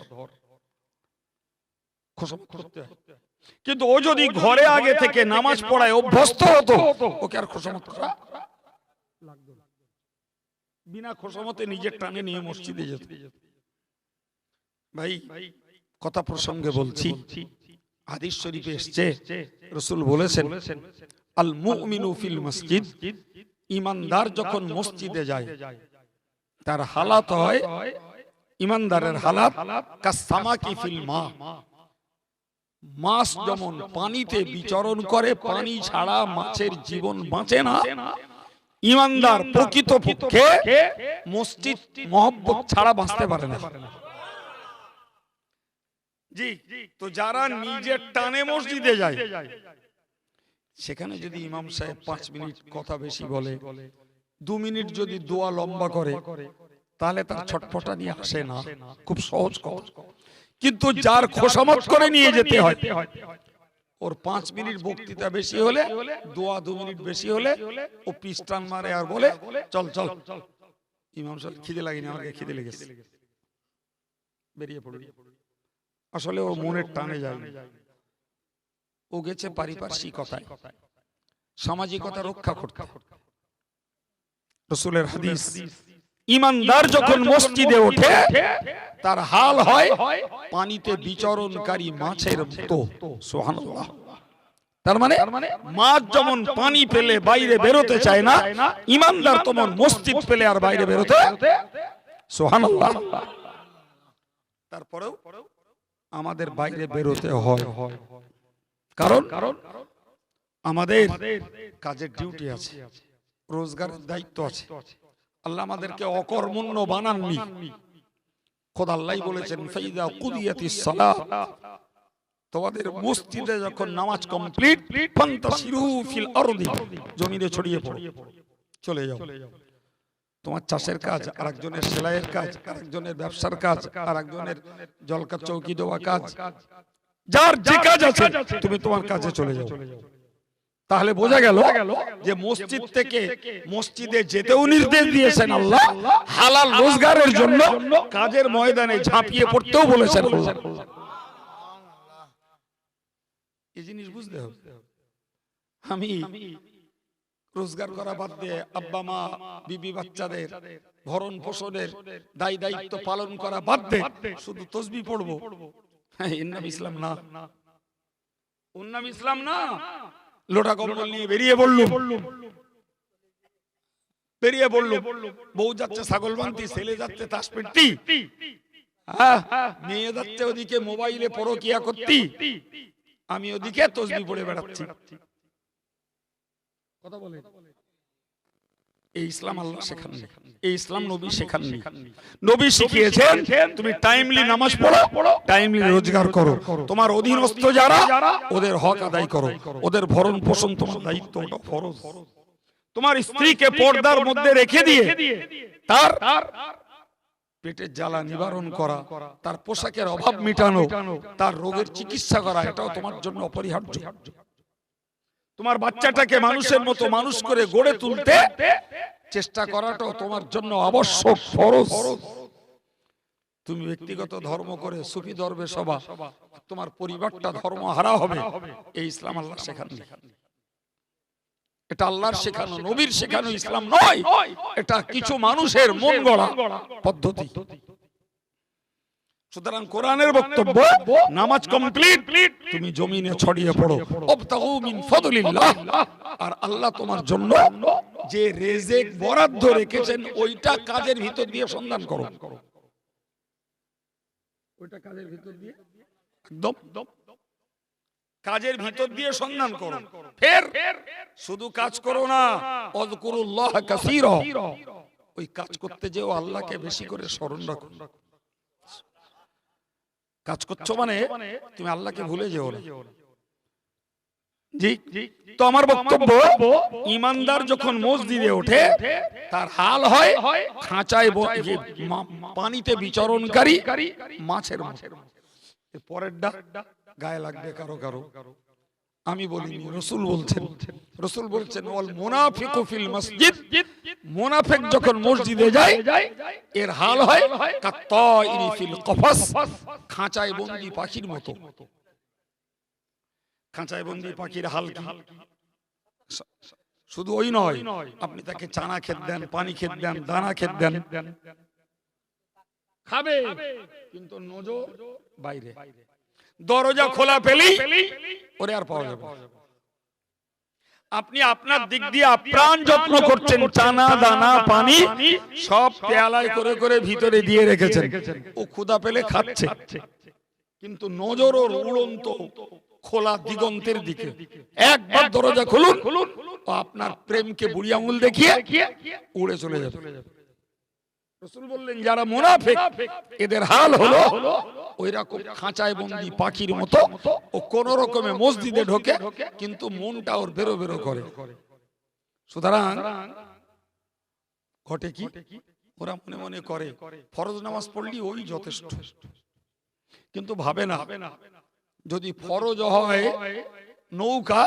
খোসামত করতে হয়। কিন্তু ও যদি ঘরে আগে থেকে নামাজ পড়ায় অভ্যস্ত হতো, ওকে আর খোসামত করা লাগতো না, বিনা খোসামতে নিজের টানে নিয়ে মসজিদে যেত। ভাই কথা প্রসঙ্গে বলছি, হাদিস শরীফে এসেছে রাসূল বলেছেন আল মুমিনু ফিল মসজিদ, ঈমানদার যখন মসজিদে যায় তার হালাত হয়, ঈমানদারের হালাত কাসামাকি ফিল মা, মাছ যেমন পানিতে বিচরণ করে, পানি ছাড়া মাছের জীবন বাঁচে না, ঈমানদার প্রকৃতপক্ষে মসজিদ মহব্বত ছাড়া বাঁচতে পারে না। জি, তো যারা নিজের টানে মসজিদে যায়, সেখানে যদি ইমাম সাহেব 5 মিনিট কথা বেশি বলে, 2 মিনিট যদি দোয়া লম্বা করে, তাহলে তার ছটফটা নিয়ে আসে না, খুব সহজ কথা। কিন্তু যার খোসামত করে নিয়ে যেতে হয়, ওর 5 মিনিট বক্তৃতা বেশি হলে, দোয়া 2 মিনিট বেশি হলে, ও পিস্টান মারে আর বলে চল চল, ইমাম সাহেব খিদে লাগেনি, আমাকে খিদে লেগেছে, বেরিয়ে পড়বি। আসলে ওর মনের টানে যায়, ও গেছে পারিপার্শ্বিকতায়, সামাজিকতা রক্ষা করতে। রাসূলের হাদিস, ঈমানদার যখন মসজিদে ওঠে তার হাল হয় পানিতে বিচরণকারী মাছের মতো। সুবহানাল্লাহ। তার মানে মাছ যেমন পানি পেলে বাইরে বেরোতে চায় না, ঈমানদার তেমন মসজিদ পেলে আর বাইরে বেরোতে। সুবহানাল্লাহ। তারপরেও আমাদের বাইরে বেরোতে হয়, কারণ আমাদের কাজের ডিউটি আছে, রোজগারের দায়িত্ব আছে। আল্লাহ আমাদেরকে অকর্মণ্য বানাননি। খোদা আল্লাহ বলেছেন ফাইদা কুদিয়াতিস সালাত, তোমাদের মসজিদে যখন নামাজ কমপ্লিট, ফান্তাশিরু ফিল আরদি, জমিনে ছড়িয়ে পড়ো, চলে যাও। তোমার চাষের কাজ, আরেকজনের সেলাইয়ের কাজ, আরেকজনের ব্যবসার কাজ, আরেকজনের জলকা চৌকি দেওয়া কাজ, যার যে কাজ আছে তুমি তোমার কাজে চলে যাও। তাহলে বোঝা গেল যে মসজিদ থেকে মসজিদে যেতেও নির্দেশ দিয়েছেন আল্লাহ, হালাল রোজগারের জন্য কাজের ময়দানে ঝাঁপিয়ে পড়তেও বলেছেন আল্লাহ। এই জিনিস বুঝতে হবে। আমি রোজগার করা বাদ দিয়ে আব্বা মা বিবি বাচ্চাদের ভরণ পোষণের দায় দায়িত্ব পালন করা বাদ দিয়ে শুধু তসবিহ পড়বো, হ্যাঁ, এর নাম ইসলাম না, ওর নাম ইসলাম না। লোটা কম্বল নিয়ে বেরিয়ে পড়লো, বউ যাচ্ছে ছাগল বানতি, ছেলে যাচ্ছে তাস পিটতি, মেয়ে যাচ্ছে ওদিকে মোবাইলে পরকিয়া করতি, আমি ওদিকে তসবিহ পড়ে বেড়াচ্ছি। কথা বলে এই ইসলাম আল্লাহ শেখাননি, এই ইসলাম নবী শেখাননি। নবী শিখিয়েছেন তুমি টাইমলি নামাজ পড়ো, টাইমলি রোজগার করো, তোমার অধীনস্থ যারা ওদের হক আদায় করো, ওদের ভরণ পোষণ তোমার দায়িত্ব, ওটা ফরজ। তোমার স্ত্রীকে পর্দার মধ্যে রেখে দিয়ে তার পেটের জ্বালা নিবারণ করা, তার পোশাকের অভাব মেটানো, তার রোগের চিকিৎসা করা, এটাও তোমার জন্য অপরিহার্য। তোমার বাচ্চাটাকে মানুষের মতো মানুষ করে গড়ে তুলতে চেষ্টা করাটাও তোমার জন্য আবশ্যক, ফরজ। তুমি ব্যক্তিগত ধর্ম করে সুফি দরবেশ হবা, তোমার পরিবারটা ধর্ম হারা হবে, এই ইসলাম আল্লাহ শেখাননি। এটা আল্লাহর শেখানো, নবীর শেখানো ইসলাম নয়, এটা কিছু মানুষের মন গড়া পদ্ধতি। সুতরাং কোরআনের বক্তব্য, নামাজ কমপ্লিট, তুমি জমিনে ছড়িয়ে পড়ো, ওয়াবতাগু মিন ফাদলিল্লাহ, আর আল্লাহ তোমার জন্য যে রিজিক বরাদ্দ রেখেছেন ওইটা কাজের ভিতর দিয়ে সন্ধান করো, ওইটা কাজের ভিতর দিয়ে একদম কাজের ভিতর দিয়ে সন্ধান করো। ফের শুধু কাজ করো না, আযকুরুল্লাহ কাসীরা, ওই কাজ করতে যেও আল্লাহকে বেশি করে স্মরণ রাখো। কাজ করছো মানে তুমি আল্লাহকে ভুলে যেও না। জি, তো আমার বক্তব্য, ইমানদার যখন মসজিদে ওঠে তার হাল হয় খাঁচায় পানিতে বিচরণকারী মাছের মতো। পরেরটা গায়ে লাগবে কারো কারো, আমি বলিনি, রাসূল বলছেন ওয়াল মুনাফিকু ফিল মসজিদ, মুনাফিক যখন মসজিদে যায় এর হাল হয় কাত্তাইরি ফিল কফাস, খাঁচায় বন্দী পাখির মতো। খাঁচায় বন্দী পাখির হাল কি? শুধু ওই নয়, আপনি তাকে চানা খেত দেন, পানি খেত দেন, দানা খেত দেন, খাবে, কিন্তু নজর বাইরে। দরজা খোলা পেলেই ওরে আর পাওয়া যাবে। আপনি আপনার দিক দিয়ে আপ্রাণ যত্ন করছেন, চানা দানা পানি সব পেয়ালায় করে করে ভিতরে দিয়ে রেখেছেন, ও ক্ষুধা পেলে খাচ্ছে, কিন্তু নজর ওর উড়ন্ত খোলা দিগন্তের দিকে। একবার দরজা খুলুন, ও আপনার প্রেমকে বুড়ি আঙুল দেখিয়ে উড়ে চলে যাবে। রাসূল বললেন যারা মুনাফিক এদের হাল হলো ওইরকম খাঁচায় বন্দী পাখির মতো, ও কোন রকমে মসজিদে ঢোকে কিন্তু মনটা ওর বেরো বেরো করে। সুতরাং ঘটে কি, ওরা মনে মনে করে ফরজ নামাজ পড়লি ওই যথেষ্ট, কিন্তু ভাবে না যদি ফরজ হয় নৌকা,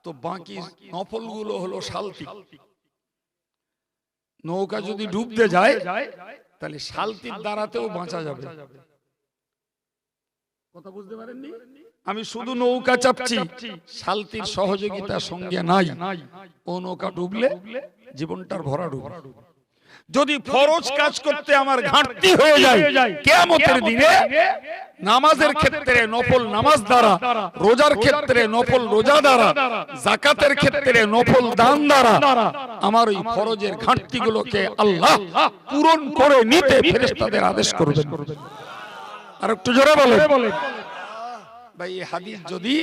তো বাকি নফলগুলো হলো শালতি। নৌকা যদি ডুবতে যায় তাহলে শালতির দ্বারাতেও বাঁচা যাবে। কথা বুঝতে পারেননি? আমি শুধু নৌকা চাপছি, শালতির সহযোগিতা সঙ্গে নাই, ও নৌকা ডুবলে জীবনটার ভরা ডুব। যদি ফরজ কাজ করতে আমার ঘাটতি হয়ে যায় কিয়ামতের দিনে, নামাজের ক্ষেত্রে নফল নামাজ দ্বারা, রোজার ক্ষেত্রে নফল রোজা দ্বারা, যাকাতের ক্ষেত্রে নফল দান দ্বারা আমার ওই ফরজের ঘাটতিগুলোকে আল্লাহ পূরণ করে নিতে ফেরেশতাদের আদেশ করবেন। আর একটু জোরে বলেন ভাই, এই হাদিস যদি